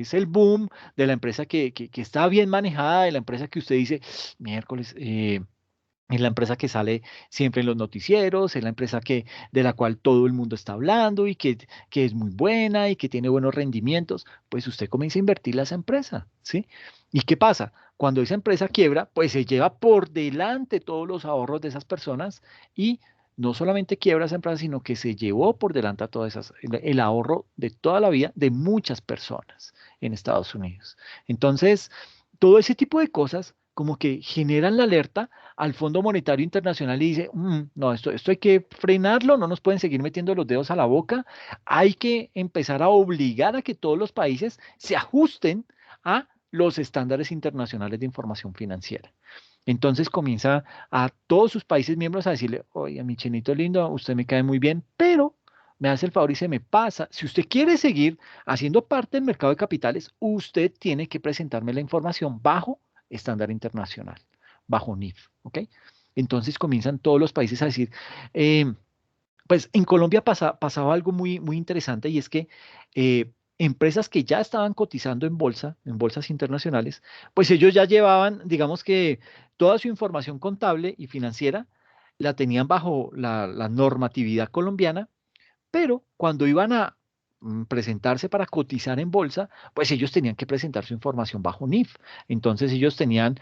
es el boom, de la empresa que está bien manejada, de la empresa que usted dice, miércoles, es la empresa que sale siempre en los noticieros, es la empresa de la cual todo el mundo está hablando y que es muy buena y que tiene buenos rendimientos, pues usted comienza a invertir a esa empresa, ¿sí? ¿Y qué pasa? Cuando esa empresa quiebra, pues se lleva por delante todos los ahorros de esas personas y no solamente quiebra esa empresa, sino que se llevó por delante a todas el ahorro de toda la vida de muchas personas en Estados Unidos. Entonces, todo ese tipo de cosas como que generan la alerta al Fondo Monetario Internacional y dice, no, esto hay que frenarlo, no nos pueden seguir metiendo los dedos a la boca, hay que empezar a obligar a que todos los países se ajusten a los estándares internacionales de información financiera. Entonces comienza a todos sus países miembros a decirle, oye, mi chinito lindo, usted me cae muy bien, pero me hace el favor y se me pasa. Si usted quiere seguir haciendo parte del mercado de capitales, usted tiene que presentarme la información bajo estándar internacional, bajo NIF, ¿ok? Entonces comienzan todos los países a decir, eh, pues en Colombia pasaba algo muy, muy interesante y es que empresas que ya estaban cotizando en bolsa, en bolsas internacionales, pues ellos ya llevaban, digamos que toda su información contable y financiera la tenían bajo la normatividad colombiana, pero cuando iban a presentarse para cotizar en bolsa, pues ellos tenían que presentar su información bajo NIF. Entonces ellos tenían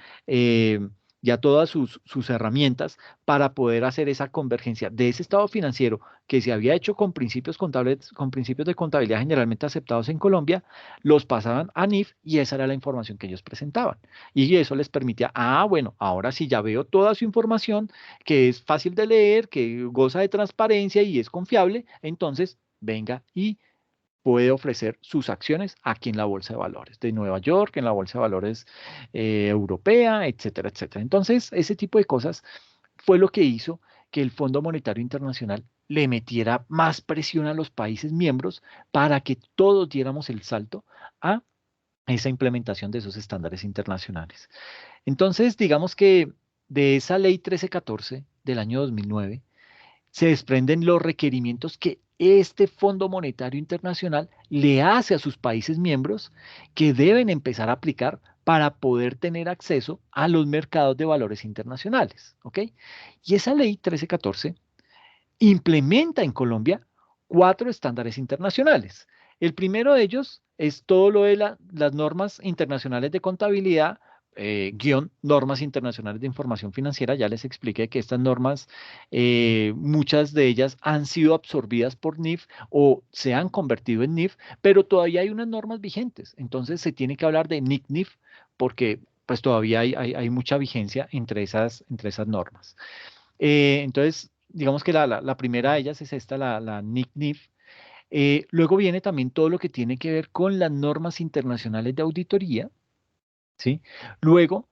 ya todas sus herramientas para poder hacer esa convergencia de ese estado financiero que se había hecho con principios contables, con principios de contabilidad generalmente aceptados en Colombia, los pasaban a NIF y esa era la información que ellos presentaban. Y eso les permitía, bueno, ahora sí ya veo toda su información, que es fácil de leer, que goza de transparencia y es confiable, entonces venga y puede ofrecer sus acciones aquí en la Bolsa de Valores de Nueva York, en la Bolsa de Valores europea, etcétera, etcétera. Entonces, ese tipo de cosas fue lo que hizo que el Fondo Monetario Internacional le metiera más presión a los países miembros para que todos diéramos el salto a esa implementación de esos estándares internacionales. Entonces, digamos que de esa ley 1314 del año 2009 se desprenden los requerimientos que este Fondo Monetario Internacional le hace a sus países miembros que deben empezar a aplicar para poder tener acceso a los mercados de valores internacionales, ¿ok? Y esa ley 1314 implementa en Colombia 4 estándares internacionales. El primero de ellos es todo lo de las normas internacionales de contabilidad, guión normas internacionales de información financiera. Ya les expliqué que estas normas, muchas de ellas han sido absorbidas por NIF o se han convertido en NIF, pero todavía hay unas normas vigentes. Entonces se tiene que hablar de NIC-NIF porque pues todavía hay mucha vigencia entre esas normas. Entonces, digamos que la primera de ellas es esta, la NIC-NIF. Luego viene también todo lo que tiene que ver con las normas internacionales de auditoría, ¿sí? Luego,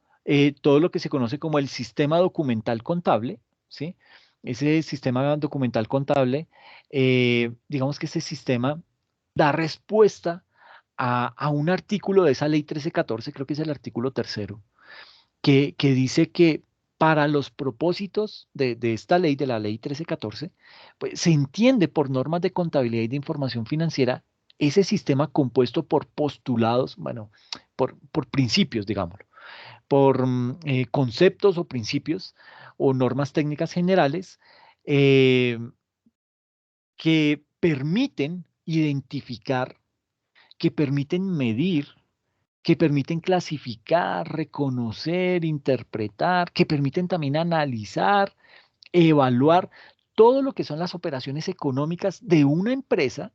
todo lo que se conoce como el sistema documental contable, ¿sí? Ese sistema documental contable, digamos que ese sistema da respuesta a un artículo de esa ley 1314, creo que es el artículo tercero, que dice que para los propósitos de esta ley, de la ley 1314, pues se entiende por normas de contabilidad y de información financiera ese sistema compuesto por postulados, bueno, por principios, digámoslo, por conceptos o principios o normas técnicas generales eh, que permiten identificar, que permiten medir, que permiten clasificar, reconocer, interpretar, que permiten también analizar, evaluar todo lo que son las operaciones económicas de una empresa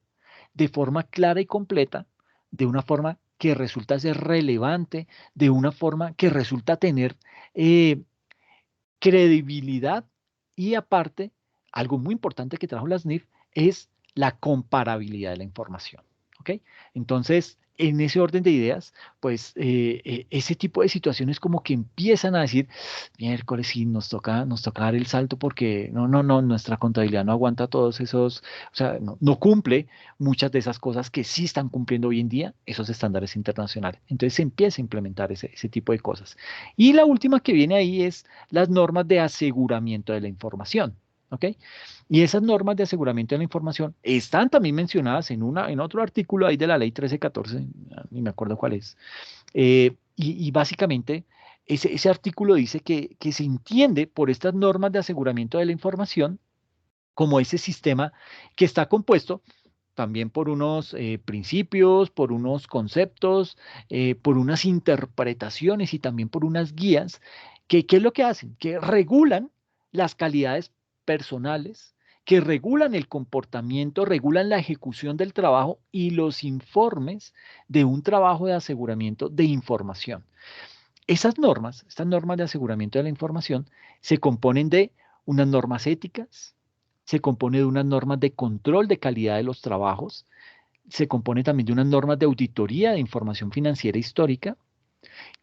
de forma clara y completa, de una forma que resulta ser relevante, de una forma que resulta tener eh, credibilidad y aparte, algo muy importante que trajo la SNIF es la comparabilidad de la información. ¿Ok? Entonces, en ese orden de ideas, pues ese tipo de situaciones como que empiezan a decir, miércoles sí, nos toca dar el salto porque no, nuestra contabilidad no aguanta todos esos, o sea, no cumple muchas de esas cosas que sí están cumpliendo hoy en día esos estándares internacionales. Entonces se empieza a implementar ese tipo de cosas. Y la última que viene ahí es las normas de aseguramiento de la información. ¿Ok? Y esas normas de aseguramiento de la información están también mencionadas en otro artículo ahí de la ley 1314, ni me acuerdo cuál es. Y básicamente ese artículo dice que se entiende por estas normas de aseguramiento de la información como ese sistema que está compuesto también por unos principios, por unos conceptos, por unas interpretaciones y también por unas guías, que ¿qué es lo que hacen? Que regulan las calidades personales, que regulan el comportamiento, regulan la ejecución del trabajo y los informes de un trabajo de aseguramiento de información. Estas normas de aseguramiento de la información, se componen de unas normas éticas, se compone de unas normas de control de calidad de los trabajos, se compone también de unas normas de auditoría de información financiera histórica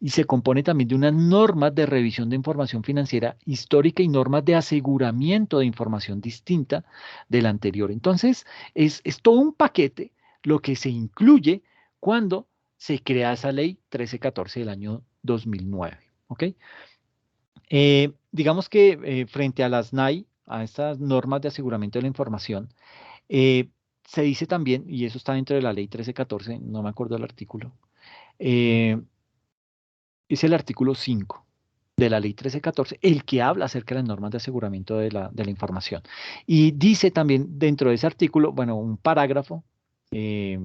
y se compone también de unas normas de revisión de información financiera histórica y normas de aseguramiento de información distinta de la anterior. Entonces, es todo un paquete lo que se incluye cuando se crea esa ley 1314 del año 2009. ¿Ok? Digamos que frente a las NAI, a estas normas de aseguramiento de la información, eh, se dice también, y eso está dentro de la ley 1314, no me acuerdo del artículo, eh, es el artículo 5 de la ley 1314, el que habla acerca de las normas de aseguramiento de la información. Y dice también dentro de ese artículo, bueno, un parágrafo de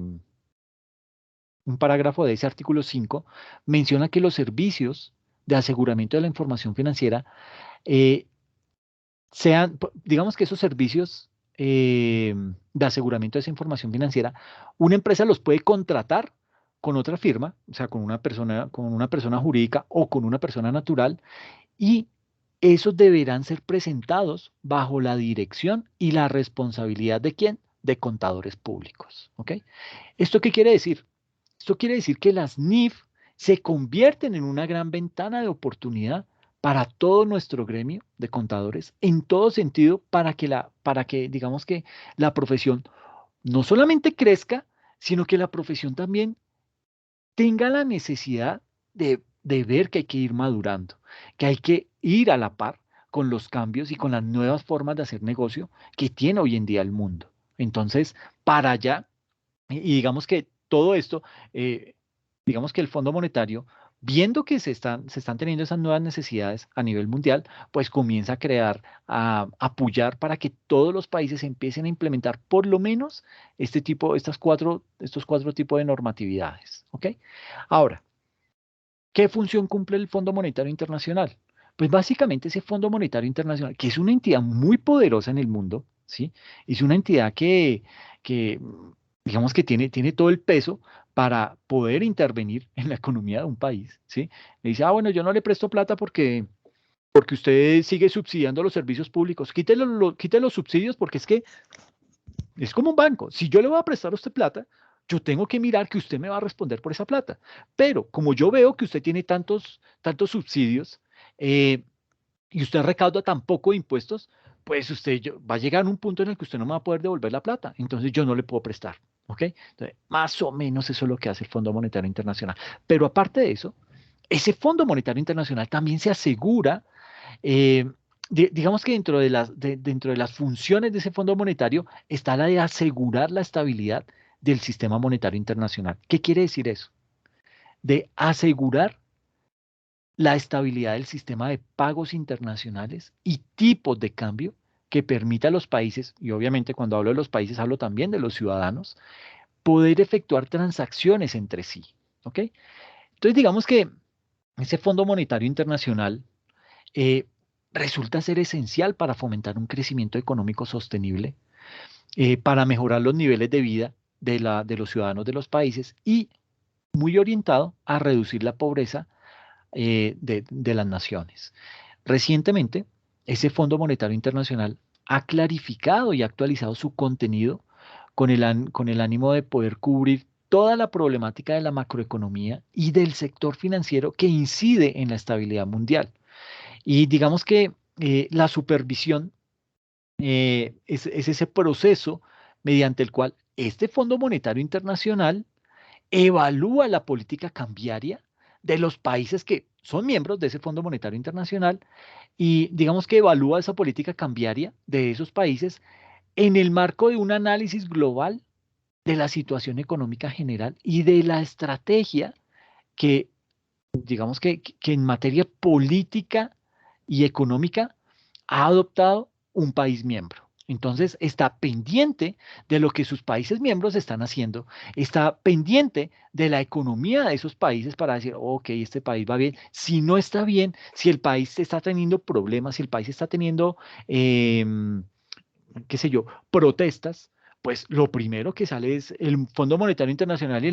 ese artículo 5 menciona que los servicios de aseguramiento de la información financiera eh, digamos que esos servicios de aseguramiento de esa información financiera, una empresa los puede contratar con otra firma, o sea, con una persona jurídica o con una persona natural, y esos deberán ser presentados bajo la dirección y la responsabilidad de quién? de contadores públicos. ¿Ok? ¿Esto qué quiere decir? Esto quiere decir que las NIF se convierten en una gran ventana de oportunidad para todo nuestro gremio de contadores, en todo sentido, para que digamos que la profesión no solamente crezca, sino que la profesión también tenga la necesidad de ver que hay que ir madurando, que hay que ir a la par con los cambios y con las nuevas formas de hacer negocio que tiene hoy en día el mundo. Entonces, para allá, y digamos que todo esto, digamos que el Fondo Monetario, viendo que se están teniendo esas nuevas necesidades a nivel mundial, pues comienza a crear, a apoyar para que todos los países empiecen a implementar por lo menos estos cuatro tipos de normatividades. ¿Ok? Ahora, ¿qué función cumple el Fondo Monetario Internacional? Pues básicamente ese Fondo Monetario Internacional, que es una entidad muy poderosa en el mundo, ¿sí? Es una entidad que digamos que tiene todo el peso para poder intervenir en la economía de un país, ¿sí? Le dice, bueno, yo no le presto plata porque usted sigue subsidiando los servicios públicos. Quite los subsidios porque es que es como un banco. Si yo le voy a prestar a usted plata, yo tengo que mirar que usted me va a responder por esa plata. Pero como yo veo que usted tiene tantos subsidios eh, y usted recauda tan poco de impuestos, pues va a llegar a un punto en el que usted no me va a poder devolver la plata. Entonces yo no le puedo prestar. ¿Ok? Entonces, más o menos eso es lo que hace el Fondo Monetario Internacional. Pero aparte de eso, ese Fondo Monetario Internacional también se asegura eh, digamos que dentro de las funciones de ese Fondo Monetario está la de asegurar la estabilidad del sistema monetario internacional. ¿Qué quiere decir eso? De asegurar la estabilidad del sistema de pagos internacionales y tipos de cambio que permita a los países, y obviamente cuando hablo de los países hablo también de los ciudadanos, poder efectuar transacciones entre sí. ¿Ok? Entonces digamos que ese Fondo Monetario Internacional eh, resulta ser esencial para fomentar un crecimiento económico sostenible, para mejorar los niveles de vida de los ciudadanos de los países y muy orientado a reducir la pobreza de las naciones. Recientemente, ese Fondo Monetario Internacional ha clarificado y actualizado su contenido con el ánimo de poder cubrir toda la problemática de la macroeconomía y del sector financiero que incide en la estabilidad mundial. Y digamos que la supervisión es ese proceso mediante el cual este Fondo Monetario Internacional evalúa la política cambiaria de los países que son miembros de ese Fondo Monetario Internacional y digamos que evalúa esa política cambiaria de esos países en el marco de un análisis global de la situación económica general y de la estrategia que, digamos que en materia política y económica ha adoptado un país miembro. Entonces está pendiente de lo que sus países miembros están haciendo, está pendiente de la economía de esos países para decir, ok, este país va bien. Si no está bien, si el país está teniendo problemas, si el país está teniendo, qué sé yo, protestas, pues lo primero que sale es el Fondo Monetario Internacional y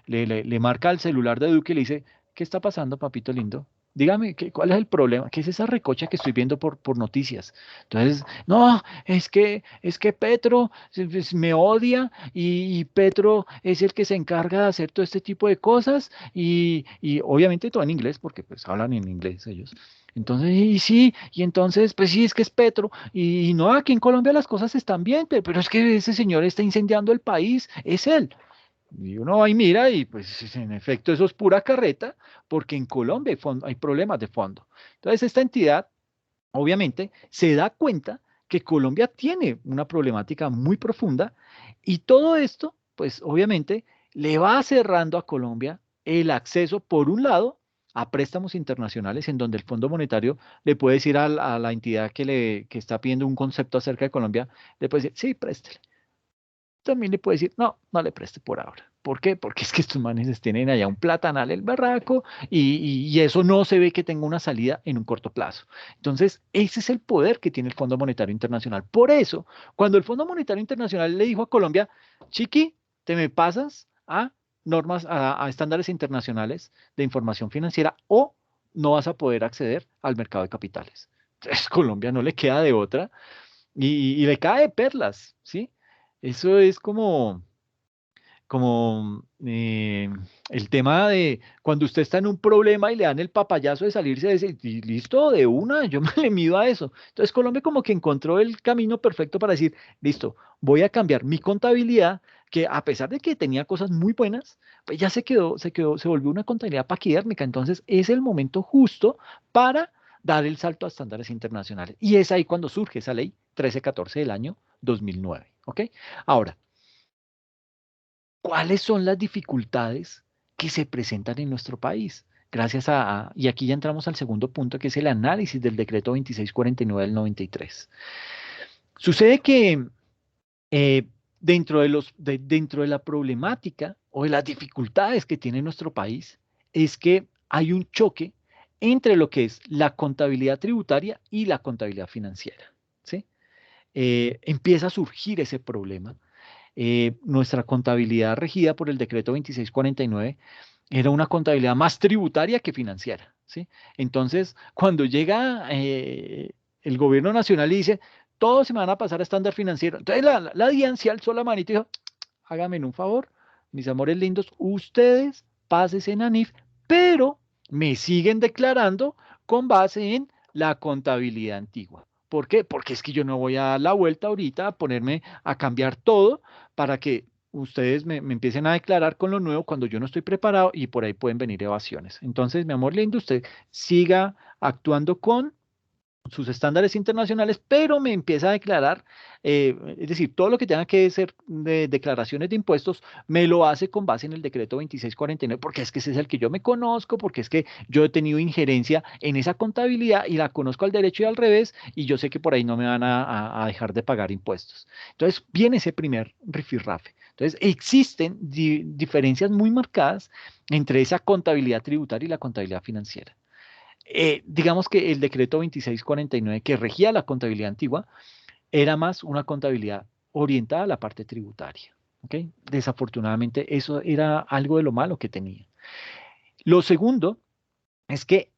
le marca al celular de Duque y le dice, ¿qué está pasando, papito lindo? Dígame, ¿cuál es el problema? ¿Qué es esa recocha que estoy viendo por noticias? Entonces, no, es que Petro pues, me odia y Petro es el que se encarga de hacer todo este tipo de cosas y obviamente todo en inglés porque pues hablan en inglés ellos. Entonces, y sí, y entonces, pues sí, es que es Petro, y no, aquí en Colombia las cosas están bien, pero es que ese señor está incendiando el país, es él. Y uno va y mira y pues en efecto eso es pura carreta, porque en Colombia hay problemas de fondo. Entonces, esta entidad, obviamente, se da cuenta que Colombia tiene una problemática muy profunda y todo esto, pues obviamente, le va cerrando a Colombia el acceso, por un lado, a préstamos internacionales en donde el Fondo Monetario le puede decir a la entidad que está pidiendo un concepto acerca de Colombia, le puede decir, sí, préstele. También le puede decir, no, no le preste por ahora. ¿Por qué? Porque es que estos manes tienen allá un platanal el barraco y eso no se ve que tenga una salida en un corto plazo. Entonces, ese es el poder que tiene el Fondo Monetario Internacional. Por eso, cuando el Fondo Monetario Internacional le dijo a Colombia, Chiqui, te me pasas a normas, a estándares internacionales de información financiera o no vas a poder acceder al mercado de capitales. Entonces, Colombia no le queda de otra y le cae de perlas, ¿sí? Eso es como el tema de cuando usted está en un problema y le dan el papayazo de salirse de ese, y listo, de una, yo me le mido a eso. Entonces Colombia como que encontró el camino perfecto para decir, listo, voy a cambiar mi contabilidad, que a pesar de que tenía cosas muy buenas, pues ya se volvió una contabilidad paquidérmica. Entonces es el momento justo para dar el salto a estándares internacionales. Y es ahí cuando surge esa ley 1314 del año 2009, ¿ok? Ahora, ¿cuáles son las dificultades que se presentan en nuestro país? Gracias y aquí ya entramos al segundo punto, que es el análisis del decreto 2649 del 93. Sucede que eh, dentro de la problemática o de las dificultades que tiene nuestro país, es que hay un choque entre lo que es la contabilidad tributaria y la contabilidad financiera, ¿sí? Empieza a surgir ese problema. Nuestra contabilidad regida por el decreto 2649 era una contabilidad más tributaria que financiera, ¿sí? Entonces, cuando llega el gobierno nacional y dice, todos se me van a pasar a estándar financiero, entonces la DIAN se alzó la manita y dijo, háganme un favor, mis amores lindos, ustedes pásense en ANIF, pero me siguen declarando con base en la contabilidad antigua. ¿Por qué? Porque es que yo no voy a dar la vuelta ahorita a ponerme a cambiar todo para que ustedes me empiecen a declarar con lo nuevo cuando yo no estoy preparado y por ahí pueden venir evasiones. Entonces, mi amor lindo, usted siga actuando con sus estándares internacionales, pero me empieza a declarar, es decir, todo lo que tenga que ser de declaraciones de impuestos, me lo hace con base en el decreto 2649, porque es que ese es el que yo me conozco, porque es que yo he tenido injerencia en esa contabilidad y la conozco al derecho y al revés, y yo sé que por ahí no me van a dejar de pagar impuestos. Entonces, viene ese primer rifirrafe. Entonces, existen diferencias muy marcadas entre esa contabilidad tributaria y la contabilidad financiera. Digamos que el decreto 2649 que regía la contabilidad antigua era más una contabilidad orientada a la parte tributaria. ¿Ok? Desafortunadamente, eso era algo de lo malo que tenía. Lo segundo es que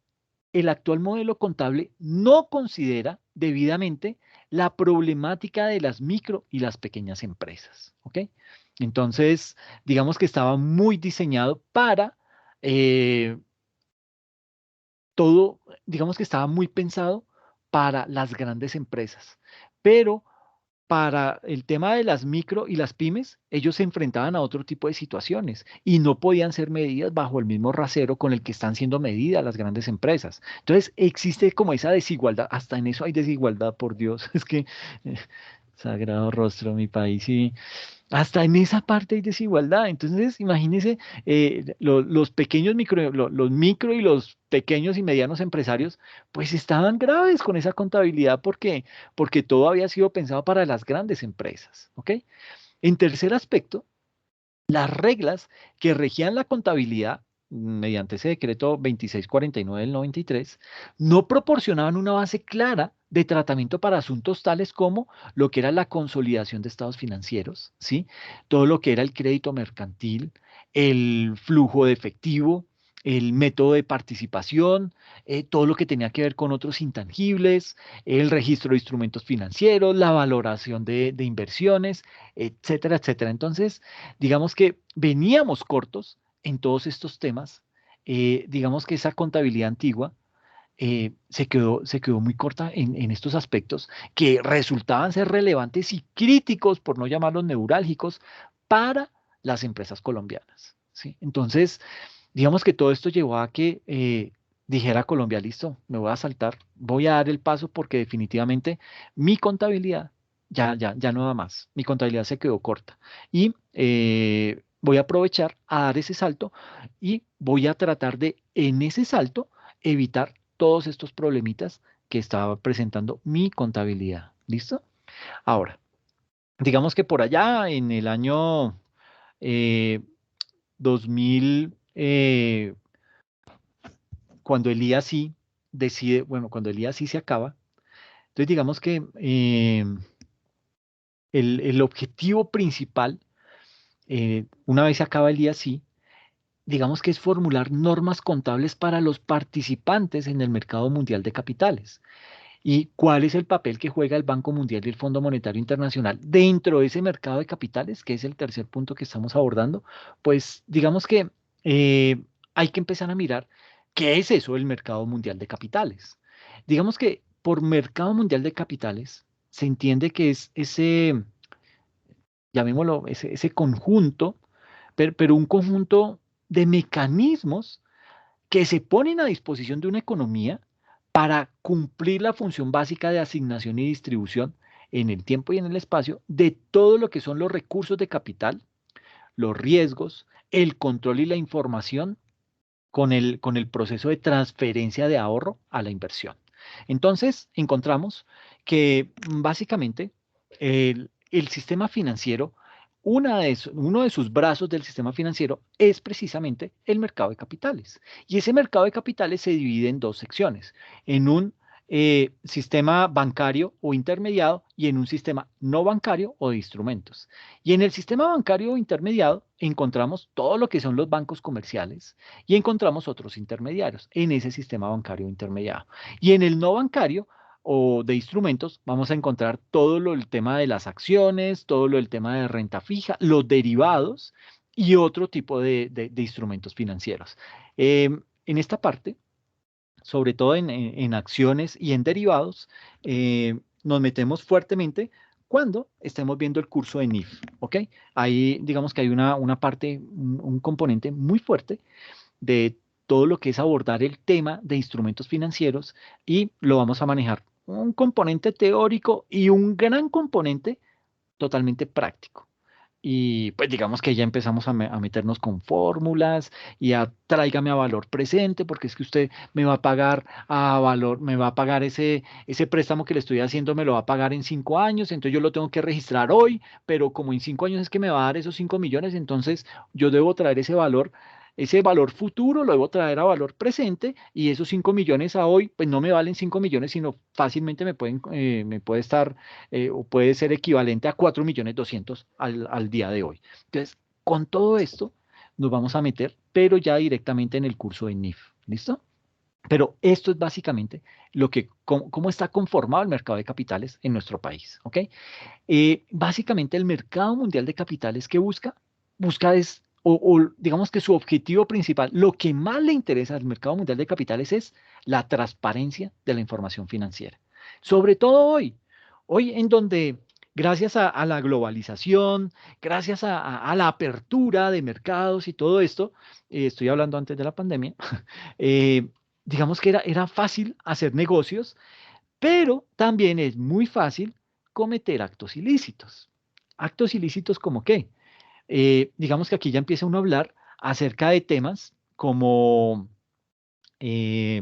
el actual modelo contable no considera debidamente la problemática de las micro y las pequeñas empresas. ¿Ok? Entonces, digamos que estaba muy diseñado para todo, digamos que estaba muy pensado para las grandes empresas, pero para el tema de las micro y las pymes, ellos se enfrentaban a otro tipo de situaciones y no podían ser medidas bajo el mismo rasero con el que están siendo medidas las grandes empresas. Entonces, existe como esa desigualdad, hasta en eso hay desigualdad, por Dios, es que eh, sagrado rostro, mi país, y hasta en esa parte hay desigualdad. Entonces, imagínense, los pequeños los micro y los pequeños y medianos empresarios, pues estaban graves con esa contabilidad porque todo había sido pensado para las grandes empresas. ¿Ok? En tercer aspecto, las reglas que regían la contabilidad mediante ese decreto 2649 del 93 no proporcionaban una base clara de tratamiento para asuntos tales como lo que era la consolidación de estados financieros, ¿sí? Todo lo que era el crédito mercantil, el flujo de efectivo, el método de participación, todo lo que tenía que ver con otros intangibles, el registro de instrumentos financieros, la valoración de inversiones, etcétera, etcétera. Entonces, digamos que veníamos cortos en todos estos temas. Digamos que esa contabilidad antigua se quedó muy corta en estos aspectos que resultaban ser relevantes y críticos, por no llamarlos neurálgicos, para las empresas colombianas, ¿sí? Entonces, digamos que todo esto llevó a que dijera Colombia, listo, me voy a saltar, voy a dar el paso porque definitivamente mi contabilidad ya no da más. Mi contabilidad se quedó corta. Y voy a aprovechar a dar ese salto y voy a tratar de, en ese salto, evitar todos estos problemitas que estaba presentando mi contabilidad. ¿Listo? Ahora, digamos que por allá en el año 2000, cuando el IASI decide, bueno, cuando el IASI se acaba, entonces digamos que el objetivo principal, una vez se acaba el IASI, digamos que es formular normas contables para los participantes en el mercado mundial de capitales. ¿Y cuál es el papel que juega el Banco Mundial y el Fondo Monetario Internacional dentro de ese mercado de capitales, que es el tercer punto que estamos abordando? Pues digamos que eh, hay que empezar a mirar qué es eso el mercado mundial de capitales. Digamos que por mercado mundial de capitales se entiende que es ese, llamémoslo, ese conjunto, pero un conjunto de mecanismos que se ponen a disposición de una economía para cumplir la función básica de asignación y distribución en el tiempo y en el espacio de todo lo que son los recursos de capital, los riesgos, el control y la información con el proceso de transferencia de ahorro a la inversión. Entonces, encontramos que básicamente el sistema financiero, uno de sus brazos del sistema financiero es precisamente el mercado de capitales. Y ese mercado de capitales se divide en dos secciones, en un sistema bancario o intermediado y en un sistema no bancario o de instrumentos. Y en el sistema bancario o intermediado encontramos todo lo que son los bancos comerciales y encontramos otros intermediarios en ese sistema bancario intermediado. Y en el no bancario o de instrumentos vamos a encontrar todo el tema de las acciones, todo el tema de renta fija, los derivados y otro tipo de instrumentos financieros. En esta parte, sobre todo en acciones y en derivados, nos metemos fuertemente cuando estemos viendo el curso de NIF, ¿ok? Ahí digamos que hay una parte, un componente muy fuerte de todo lo que es abordar el tema de instrumentos financieros y lo vamos a manejar un componente teórico y un gran componente totalmente práctico. Y pues digamos que ya empezamos a meternos con fórmulas y a tráigame a valor presente, porque es que usted me va a pagar a valor, me va a pagar ese préstamo que le estoy haciendo, me lo va a pagar en 5 años, entonces yo lo tengo que registrar hoy, pero como en 5 años es que me va a dar esos 5 millones, entonces yo debo traer ese valor futuro lo debo traer a valor presente y esos 5 millones a hoy, pues no me valen 5 millones, sino fácilmente me puede estar o puede ser equivalente a 4.200.000 al día de hoy. Entonces, con todo esto nos vamos a meter, pero ya directamente en el curso de NIF. ¿Listo? Pero esto es básicamente cómo está conformado el mercado de capitales en nuestro país. ¿Ok? Básicamente el mercado mundial de capitales que busca es, o digamos que su objetivo principal, lo que más le interesa al mercado mundial de capitales es la transparencia de la información financiera. Sobre todo hoy en donde gracias a la globalización, gracias a la apertura de mercados y todo esto, estoy hablando antes de la pandemia, eh, digamos que era fácil hacer negocios, pero también es muy fácil cometer actos ilícitos. Actos ilícitos como qué? Digamos que aquí ya empieza uno a hablar acerca de temas como eh,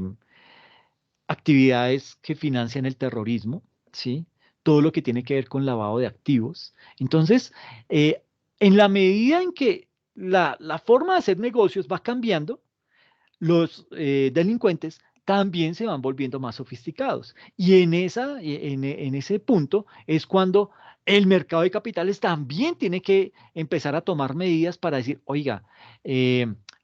actividades que financian el terrorismo, ¿sí? Todo lo que tiene que ver con lavado de activos. Entonces, en la medida en que la forma de hacer negocios va cambiando, los delincuentes también se van volviendo más sofisticados. Y en ese punto es cuando el mercado de capitales también tiene que empezar a tomar medidas para decir, oiga,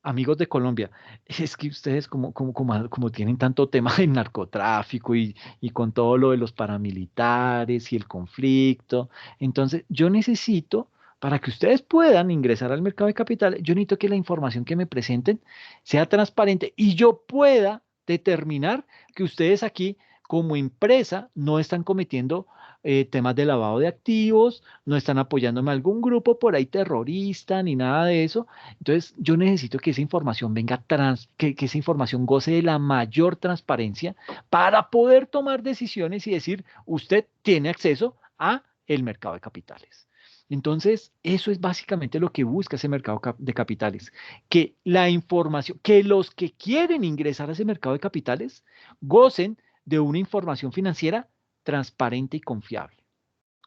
amigos de Colombia, es que ustedes como tienen tanto tema de narcotráfico y con todo lo de los paramilitares y el conflicto, entonces yo necesito, para que ustedes puedan ingresar al mercado de capitales, yo necesito que la información que me presenten sea transparente y yo pueda determinar que ustedes aquí como empresa no están cometiendo temas de lavado de activos, no están apoyándome a algún grupo por ahí terrorista ni nada de eso. Entonces, yo necesito que esa información que esa información goce de la mayor transparencia para poder tomar decisiones y decir, usted tiene acceso a el mercado de capitales. Entonces, eso es básicamente lo que busca ese mercado de capitales, que la información, que los que quieren ingresar a ese mercado de capitales gocen de una información financiera transparente y confiable.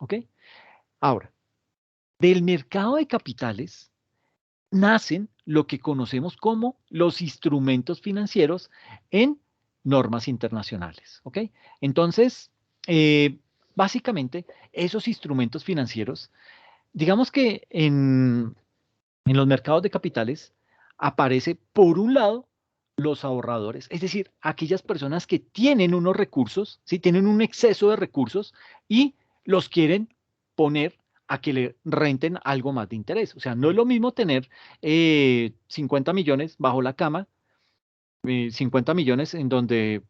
¿Ok? Ahora, del mercado de capitales nacen lo que conocemos como los instrumentos financieros en normas internacionales. ¿Ok? Entonces, básicamente, esos instrumentos financieros, digamos que en los mercados de capitales aparece, por un lado, los ahorradores, es decir, aquellas personas que tienen unos recursos, ¿sí? Tienen un exceso de recursos y los quieren poner a que le renten algo más de interés. O sea, no es lo mismo tener 50 millones bajo la cama, 50 millones en donde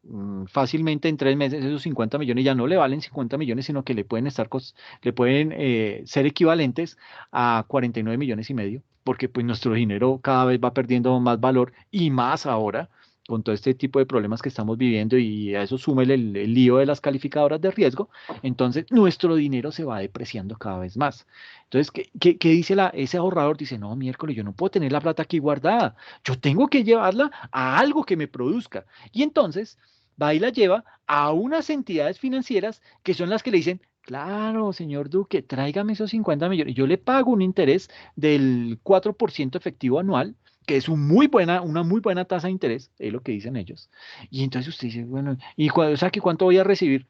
fácilmente en 3 meses esos 50 millones ya no le valen 50 millones, sino que le pueden le pueden ser equivalentes a 49 millones y medio, porque pues nuestro dinero cada vez va perdiendo más valor y más ahora con todo este tipo de problemas que estamos viviendo y a eso súmele el lío de las calificadoras de riesgo, entonces nuestro dinero se va depreciando cada vez más. Entonces, ¿qué dice ese ahorrador? Dice, no, miércoles, yo no puedo tener la plata aquí guardada, yo tengo que llevarla a algo que me produzca. Y entonces va y la lleva a unas entidades financieras que son las que le dicen, claro, señor Duque, tráigame esos 50 millones. Yo le pago un interés del 4% efectivo anual, que es una muy buena tasa de interés, es lo que dicen ellos. Y entonces usted dice, bueno, o sea, ¿que cuánto voy a recibir?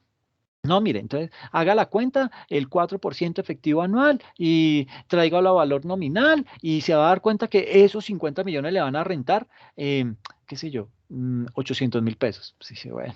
No, mire, entonces haga la cuenta, el 4% efectivo anual y tráigalo a valor nominal y se va a dar cuenta que esos 50 millones le van a rentar, qué sé yo, 800.000 pesos. Sí, sí, bueno,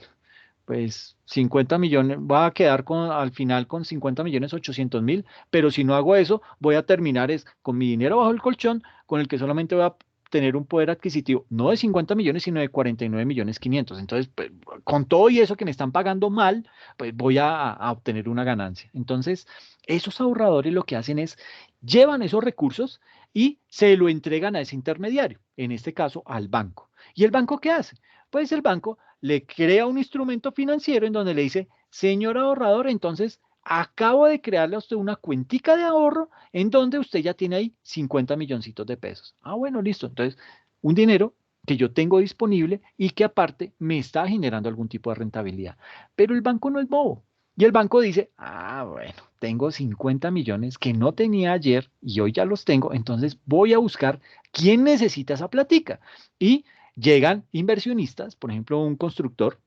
pues 50 millones, va a quedar al final con 50 millones 800.000, pero si no hago eso, voy a terminar con mi dinero bajo el colchón, con el que solamente voy a tener un poder adquisitivo, no de 50 millones, sino de 49 millones 500. Entonces, pues, con todo y eso que me están pagando mal, pues voy a obtener una ganancia. Entonces, esos ahorradores lo que hacen es, llevan esos recursos y se lo entregan a ese intermediario, en este caso al banco. ¿Y el banco qué hace? Pues el banco le crea un instrumento financiero en donde le dice, señor ahorrador, entonces acabo de crearle a usted una cuentica de ahorro en donde usted ya tiene ahí 50 milloncitos de pesos. Ah, bueno, listo. Entonces, un dinero que yo tengo disponible y que aparte me está generando algún tipo de rentabilidad. Pero el banco no es bobo. Y el banco dice, ah, bueno, tengo 50 millones que no tenía ayer y hoy ya los tengo, entonces voy a buscar quién necesita esa platica. Y llegan inversionistas, por ejemplo, un constructor,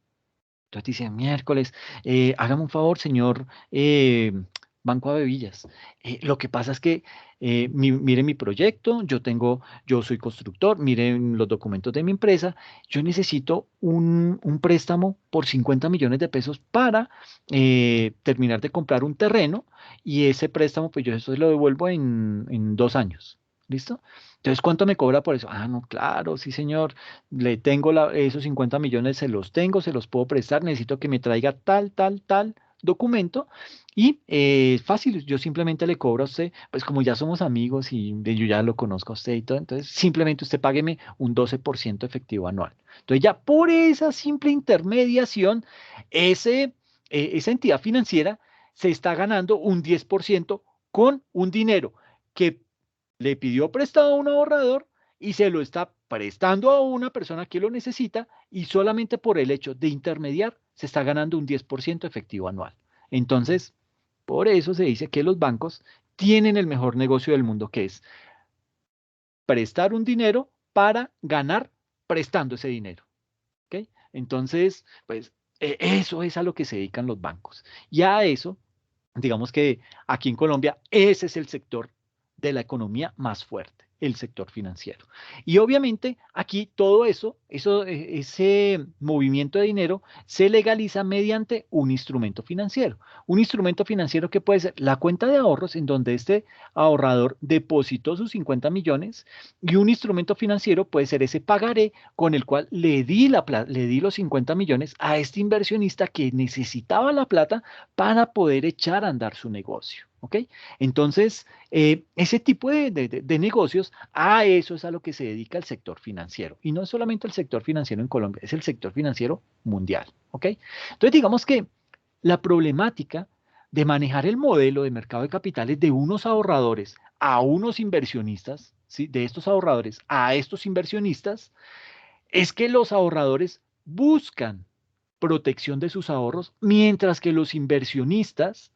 entonces dice, miércoles, hágame un favor, señor Banco de Villas. Lo que pasa es que, mire mi proyecto, yo soy constructor, miren los documentos de mi empresa, yo necesito un préstamo por 50 millones de pesos para terminar de comprar un terreno y ese préstamo, pues yo eso lo devuelvo en 2 años. ¿Listo? Entonces, ¿cuánto me cobra por eso? Ah, no, claro, sí, señor. Le tengo esos 50 millones, se los tengo, se los puedo prestar, necesito que me traiga tal documento y fácil, yo simplemente le cobro a usted, pues como ya somos amigos y yo ya lo conozco a usted y todo, entonces simplemente usted págueme un 12% efectivo anual. Entonces ya por esa simple intermediación, esa entidad financiera se está ganando un 10% con un dinero que le pidió prestado a un ahorrador y se lo está prestando a una persona que lo necesita y solamente por el hecho de intermediar se está ganando un 10% efectivo anual. Entonces, por eso se dice que los bancos tienen el mejor negocio del mundo, que es prestar un dinero para ganar prestando ese dinero. ¿Ok? Entonces, pues eso es a lo que se dedican los bancos. Y a eso, digamos que aquí en Colombia, ese es el sector de la economía más fuerte, el sector financiero. Y obviamente aquí todo ese movimiento de dinero se legaliza mediante un instrumento financiero. Un instrumento financiero que puede ser la cuenta de ahorros en donde este ahorrador depositó sus 50 millones y un instrumento financiero puede ser ese pagaré con el cual le di los 50 millones a este inversionista que necesitaba la plata para poder echar a andar su negocio. ¿Ok? Entonces, ese tipo de negocios, a eso es a lo que se dedica el sector financiero. Y no es solamente el sector financiero en Colombia, es el sector financiero mundial. ¿Ok? Entonces, digamos que la problemática de manejar el modelo de mercado de capitales de unos ahorradores a unos inversionistas, ¿sí? De estos ahorradores a estos inversionistas, es que los ahorradores buscan protección de sus ahorros, mientras que los inversionistas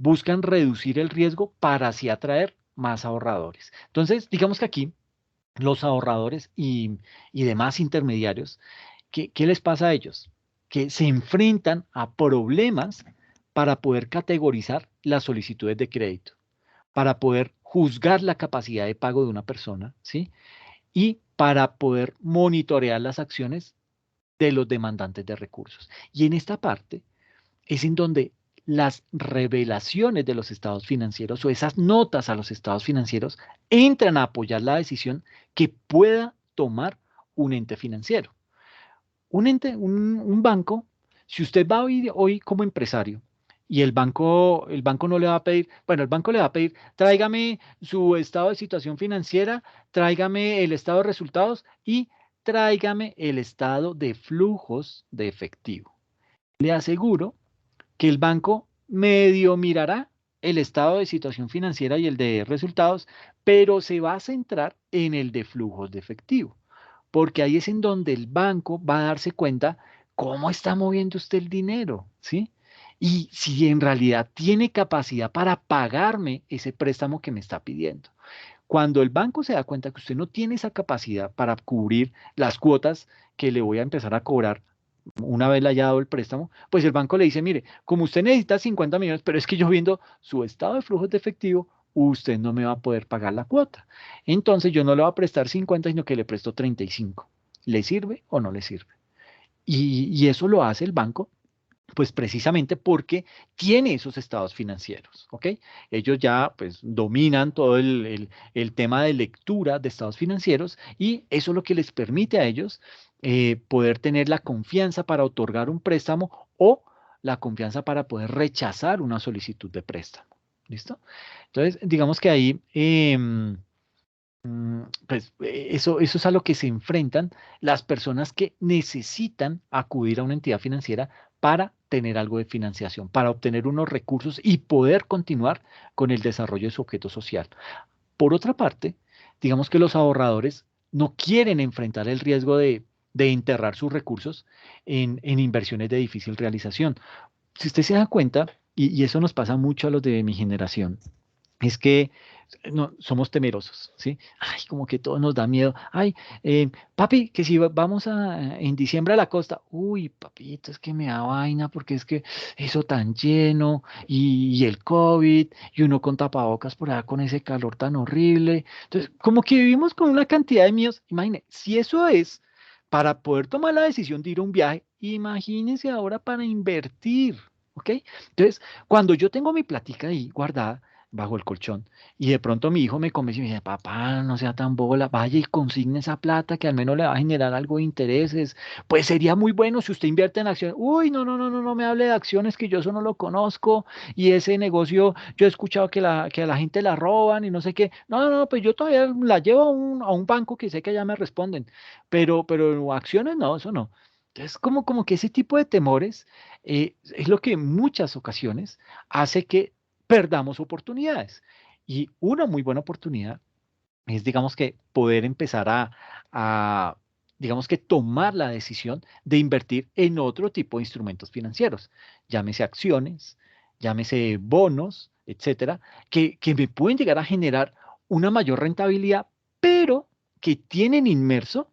buscan reducir el riesgo para así atraer más ahorradores. Entonces, digamos que aquí los ahorradores y demás intermediarios, ¿qué les pasa a ellos? Que se enfrentan a problemas para poder categorizar las solicitudes de crédito, para poder juzgar la capacidad de pago de una persona, ¿sí? Y para poder monitorear las acciones de los demandantes de recursos. Y en esta parte es en donde las revelaciones de los estados financieros o esas notas a los estados financieros entran a apoyar la decisión que pueda tomar un ente financiero. Un banco, si usted va hoy como empresario y el banco no le va a pedir, bueno, el banco le va a pedir, tráigame su estado de situación financiera, tráigame el estado de resultados y tráigame el estado de flujos de efectivo. Le aseguro que el banco medio mirará el estado de situación financiera y el de resultados, pero se va a centrar en el de flujos de efectivo, porque ahí es en donde el banco va a darse cuenta cómo está moviendo usted el dinero, ¿sí? Y si en realidad tiene capacidad para pagarme ese préstamo que me está pidiendo. Cuando el banco se da cuenta que usted no tiene esa capacidad para cubrir las cuotas que le voy a empezar a cobrar una vez le haya dado el préstamo, pues el banco le dice, mire, como usted necesita 50 millones, pero es que yo viendo su estado de flujos de efectivo, usted no me va a poder pagar la cuota. Entonces yo no le voy a prestar 50, sino que le presto 35. ¿Le sirve o no le sirve? Y eso lo hace el banco pues precisamente porque tiene esos estados financieros, ¿ok? Ellos ya pues dominan todo el tema de lectura de estados financieros y eso es lo que les permite a ellos poder tener la confianza para otorgar un préstamo o la confianza para poder rechazar una solicitud de préstamo. ¿Listo? Entonces, digamos que ahí pues eso es a lo que se enfrentan las personas que necesitan acudir a una entidad financiera para tener algo de financiación, para obtener unos recursos y poder continuar con el desarrollo de su objeto social. Por otra parte, digamos que los ahorradores no quieren enfrentar el riesgo de enterrar sus recursos en inversiones de difícil realización. Si usted se da cuenta, y eso nos pasa mucho a los de mi generación, es que no, somos temerosos, ¿sí? Ay, como que todo nos da miedo. Ay, papi, que si vamos en diciembre a la costa, uy, papito, es que me da vaina porque es que eso tan lleno y el COVID y uno con tapabocas por allá con ese calor tan horrible. Entonces, como que vivimos con una cantidad de miedos. Imagine, si eso es para poder tomar la decisión de ir a un viaje, imagínense ahora para invertir, ¿ok? Entonces, cuando yo tengo mi plática ahí guardada, bajo el colchón. Y de pronto mi hijo me convence y me dice, papá, no sea tan bola, vaya y consigne esa plata que al menos le va a generar algo de intereses. Pues sería muy bueno si usted invierte en acciones. Uy, no, no, no, no, no me hable de acciones que yo eso no lo conozco y ese negocio, yo he escuchado que a la gente la roban y no sé qué. No, no, no, pues yo todavía la llevo a un banco que sé que ya me responden, pero acciones no, eso no. Entonces, como que ese tipo de temores es lo que en muchas ocasiones hace que perdamos oportunidades. Y una muy buena oportunidad es, digamos que, poder empezar digamos que, tomar la decisión de invertir en otro tipo de instrumentos financieros, llámese acciones, llámese bonos, etcétera, que me pueden llegar a generar una mayor rentabilidad, pero que tienen inmerso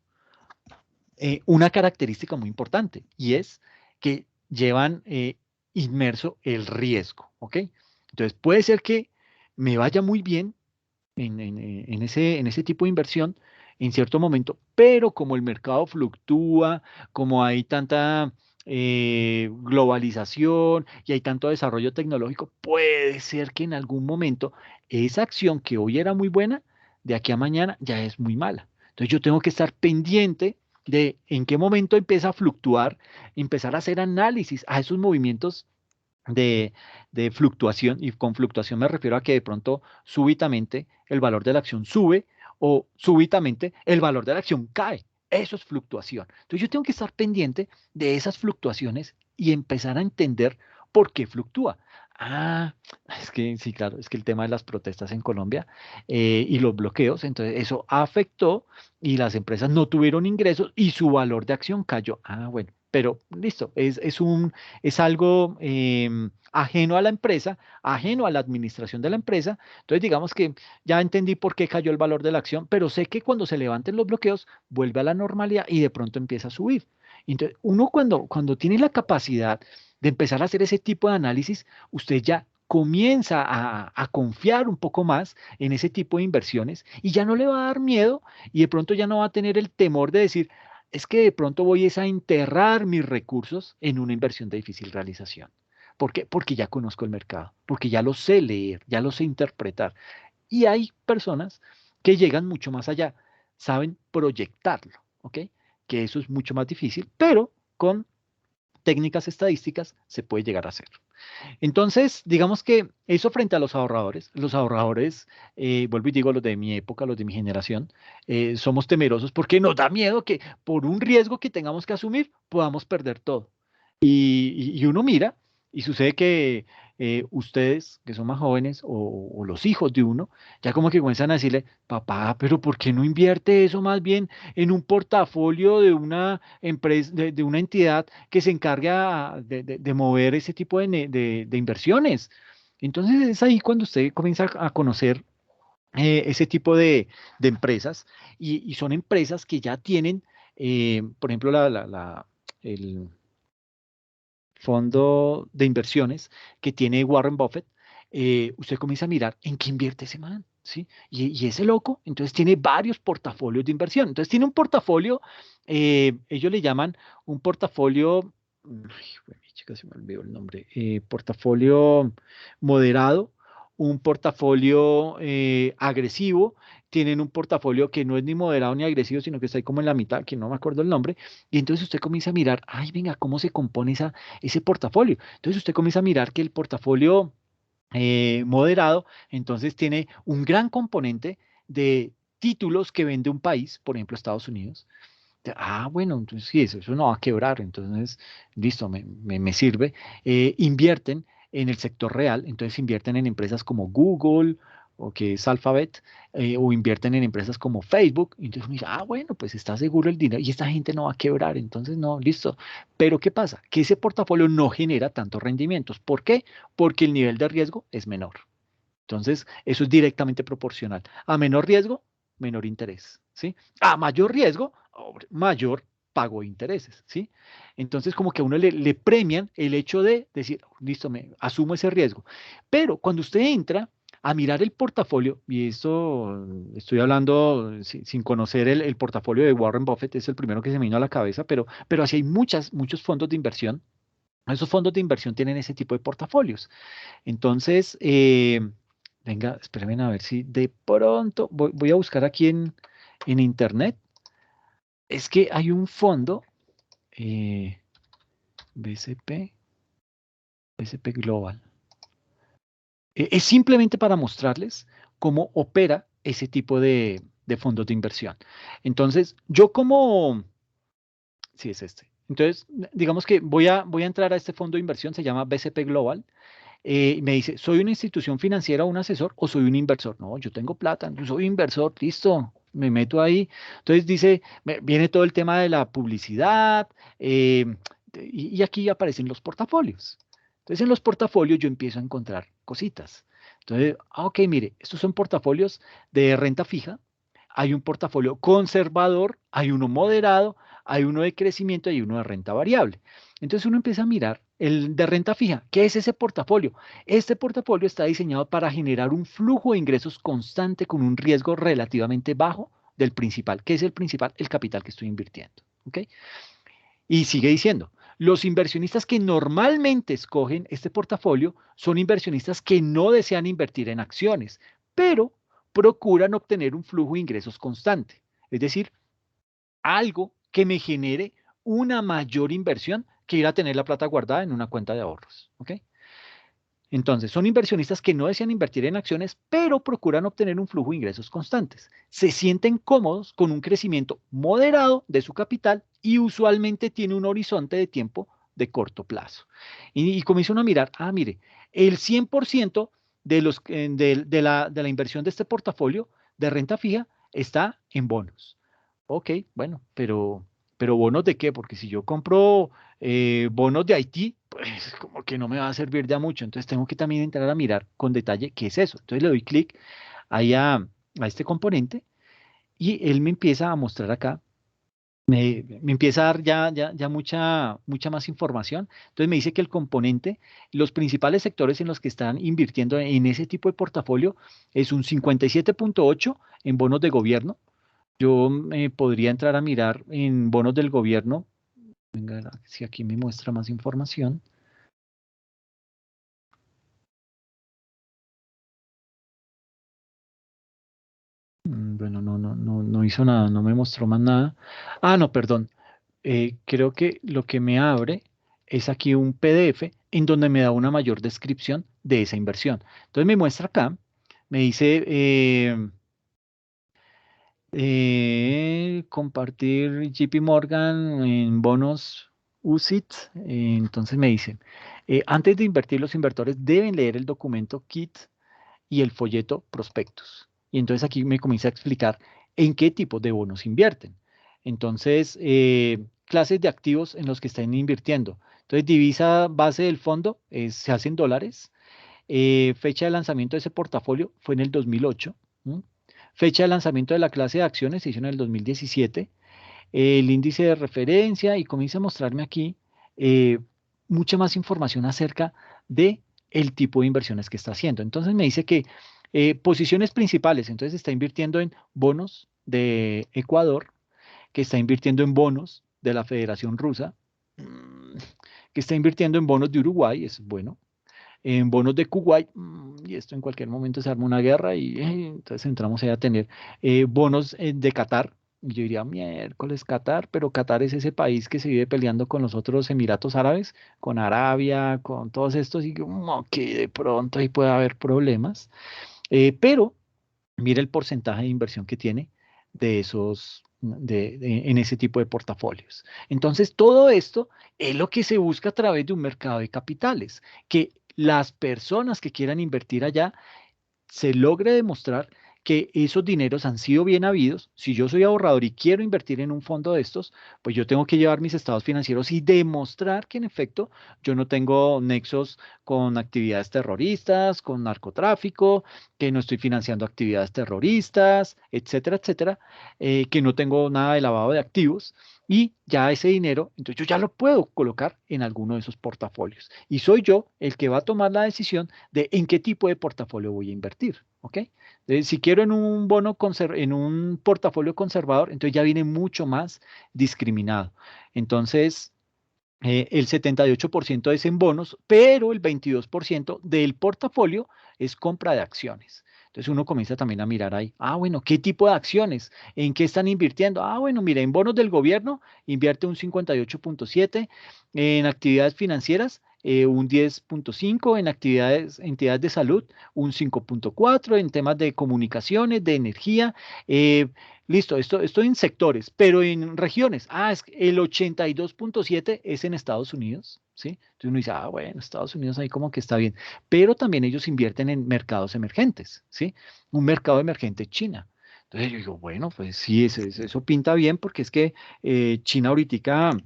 una característica muy importante y es que llevan inmerso el riesgo, ¿ok? Entonces puede ser que me vaya muy bien en ese tipo de inversión en cierto momento, pero como el mercado fluctúa, como hay tanta globalización y hay tanto desarrollo tecnológico, puede ser que en algún momento esa acción que hoy era muy buena, de aquí a mañana ya es muy mala. Entonces yo tengo que estar pendiente de en qué momento empieza a fluctuar, empezar a hacer análisis a esos movimientos de, de fluctuación, y con fluctuación me refiero a que de pronto súbitamente el valor de la acción sube o súbitamente el valor de la acción cae. Eso es fluctuación. Entonces yo tengo que estar pendiente de esas fluctuaciones y empezar a entender por qué fluctúa. Ah, es que sí, claro, es que el tema de las protestas en Colombia y los bloqueos, entonces eso afectó y las empresas no tuvieron ingresos y su valor de acción cayó. Ah, bueno, pero listo, es algo ajeno a la empresa, ajeno a la administración de la empresa. Entonces, digamos que ya entendí por qué cayó el valor de la acción, pero sé que cuando se levanten los bloqueos, vuelve a la normalidad y de pronto empieza a subir. Entonces, uno cuando tiene la capacidad de empezar a hacer ese tipo de análisis, usted ya comienza a confiar un poco más en ese tipo de inversiones y ya no le va a dar miedo y de pronto ya no va a tener el temor de decir, es que de pronto voy es a enterrar mis recursos en una inversión de difícil realización. ¿Por qué? Porque ya conozco el mercado, porque ya lo sé leer, ya lo sé interpretar. Y hay personas que llegan mucho más allá, saben proyectarlo, ¿ok? Que eso es mucho más difícil, pero con técnicas estadísticas se puede llegar a hacer. Entonces, digamos que eso frente a los ahorradores, vuelvo y digo, los de mi época, los de mi generación, somos temerosos porque nos da miedo que por un riesgo que tengamos que asumir podamos perder todo. Y uno mira y sucede que ustedes, que son más jóvenes, o los hijos de uno, ya como que comienzan a decirle, papá, pero ¿por qué no invierte eso más bien en un portafolio de una empresa, de una entidad que se encarga de mover ese tipo de inversiones? Entonces es ahí cuando usted comienza a conocer ese tipo de empresas y son empresas que ya tienen, por ejemplo, el fondo de inversiones que tiene Warren Buffett. Usted comienza a mirar en qué invierte ese man, ¿sí? Y ese loco, entonces tiene varios portafolios de inversión. Entonces tiene un portafolio, ellos le llaman un portafolio, chica, se me olvidó el nombre, portafolio moderado, un portafolio agresivo, tienen un portafolio que no es ni moderado ni agresivo, sino que está ahí como en la mitad, que no me acuerdo el nombre, y entonces usted comienza a mirar, ay, venga, ¿cómo se compone ese portafolio? Entonces usted comienza a mirar que el portafolio moderado, entonces tiene un gran componente de títulos que vende un país, por ejemplo, Estados Unidos. Bueno, entonces sí, eso no va a quebrar, entonces, listo, me sirve. Invierten en el sector real, entonces invierten en empresas como Google o que es Alphabet, o invierten en empresas como Facebook, entonces uno dice, bueno, pues está seguro el dinero y esta gente no va a quebrar, entonces no, listo. Pero ¿qué pasa? Que ese portafolio no genera tantos rendimientos. ¿Por qué? Porque el nivel de riesgo es menor. Entonces, eso es directamente proporcional. A menor riesgo, menor interés, ¿sí? A mayor riesgo, mayor pago de intereses, ¿sí? Entonces, como que a uno le premian el hecho de decir, listo, asumo ese riesgo. Pero cuando usted entra a mirar el portafolio, y esto estoy hablando sin conocer el portafolio de Warren Buffett, es el primero que se me vino a la cabeza, pero así hay muchos fondos de inversión. Esos fondos de inversión tienen ese tipo de portafolios. Entonces, venga, espérenme a ver si de pronto voy a buscar aquí en internet. Es que hay un fondo, eh, BCP, BCP Global. Es simplemente para mostrarles cómo opera ese tipo de fondos de inversión. Entonces, yo como, sí es este. Entonces, digamos que voy a entrar a este fondo de inversión, se llama BCP Global. Me dice, ¿soy una institución financiera o un asesor o soy un inversor? No, yo tengo plata, yo soy inversor, listo, me meto ahí. Entonces dice, viene todo el tema de la publicidad y aquí aparecen los portafolios. Entonces en los portafolios yo empiezo a encontrar cositas. Entonces, ok, mire, estos son portafolios de renta fija, hay un portafolio conservador, hay uno moderado, hay uno de crecimiento y hay uno de renta variable. Entonces uno empieza a mirar el de renta fija. ¿Qué es ese portafolio? Este portafolio está diseñado para generar un flujo de ingresos constante con un riesgo relativamente bajo del principal. ¿Qué es el principal? El capital que estoy invirtiendo. ¿Ok? Y sigue diciendo, los inversionistas que normalmente escogen este portafolio son inversionistas que no desean invertir en acciones, pero procuran obtener un flujo de ingresos constante. Es decir, algo que me genere una mayor inversión que ir a tener la plata guardada en una cuenta de ahorros. ¿Ok? Entonces, son inversionistas que no desean invertir en acciones, pero procuran obtener un flujo de ingresos constantes. Se sienten cómodos con un crecimiento moderado de su capital y usualmente tiene un horizonte de tiempo de corto plazo. Y comienza uno a mirar, mire, el 100% de la inversión de este portafolio de renta fija está en bonos. Ok, bueno, pero ¿bonos de qué? Porque si yo compro bonos de Haití, pues como que no me va a servir de a mucho. Entonces tengo que también entrar a mirar con detalle qué es eso. Entonces le doy clic ahí a este componente y él me empieza a mostrar acá me empieza a dar ya mucha más información. Entonces me dice que el componente, los principales sectores en los que están invirtiendo en ese tipo de portafolio es un 57,8 en bonos de gobierno. Yo podría entrar a mirar en bonos del gobierno. Venga, si aquí me muestra más información. Bueno, no hizo nada, no me mostró más nada. Ah, no, perdón. Creo que lo que me abre es aquí un PDF en donde me da una mayor descripción de esa inversión. Entonces me muestra acá, me dice compartir JP Morgan en bonos UCIT. Entonces me dice, antes de invertir, los inversores deben leer el documento KIT y el folleto prospectus. Y entonces aquí me comienza a explicar en qué tipo de bonos invierten. Entonces, clases de activos en los que están invirtiendo. Entonces, divisa base del fondo se hace en dólares. Fecha de lanzamiento de ese portafolio fue en el 2008. ¿M? Fecha de lanzamiento de la clase de acciones se hizo en el 2017. El índice de referencia y comienza a mostrarme aquí eh, mucha más información acerca de el tipo de inversiones que está haciendo. Entonces me dice que posiciones principales, entonces está invirtiendo en bonos de Ecuador, que está invirtiendo en bonos de la Federación Rusa, mm, que está invirtiendo en bonos de Uruguay, es bueno, en bonos de Kuwait, y esto en cualquier momento se arma una guerra y entonces entramos ahí a tener bonos de Qatar. Y yo diría, miércoles Qatar, pero Qatar es ese país que se vive peleando con los otros Emiratos Árabes, con Arabia, con todos estos, y como que de pronto ahí puede haber problemas. Pero mire el porcentaje de inversión que tiene de esos, en ese tipo de portafolios. Entonces, todo esto es lo que se busca a través de un mercado de capitales, que las personas que quieran invertir allá se logre demostrar que esos dineros han sido bien habidos. Si yo soy ahorrador y quiero invertir en un fondo de estos, pues yo tengo que llevar mis estados financieros y demostrar que en efecto yo no tengo nexos con actividades terroristas, con narcotráfico, que no estoy financiando actividades terroristas, etcétera, etcétera, que no tengo nada de lavado de activos. Y ya ese dinero, entonces yo ya lo puedo colocar en alguno de esos portafolios. Y soy yo el que va a tomar la decisión de en qué tipo de portafolio voy a invertir, ¿ok? Si quiero en un en un portafolio conservador, entonces ya viene mucho más discriminado. Entonces, el 78% es en bonos, pero el 22% del portafolio es compra de acciones. Entonces uno comienza también a mirar ahí, bueno, ¿qué tipo de acciones? ¿En qué están invirtiendo? Bueno, mira, en bonos del gobierno invierte un 58,7, en actividades financieras un 10,5, en entidades de salud un 5,4, en temas de comunicaciones, de energía, eh, listo, esto en sectores, pero en regiones. Es que el 82,7 es en Estados Unidos, ¿sí? Entonces uno dice, bueno, Estados Unidos ahí como que está bien, pero también ellos invierten en mercados emergentes, ¿sí? Un mercado emergente es China. Entonces yo digo, bueno, pues sí, eso pinta bien porque es que China ahorita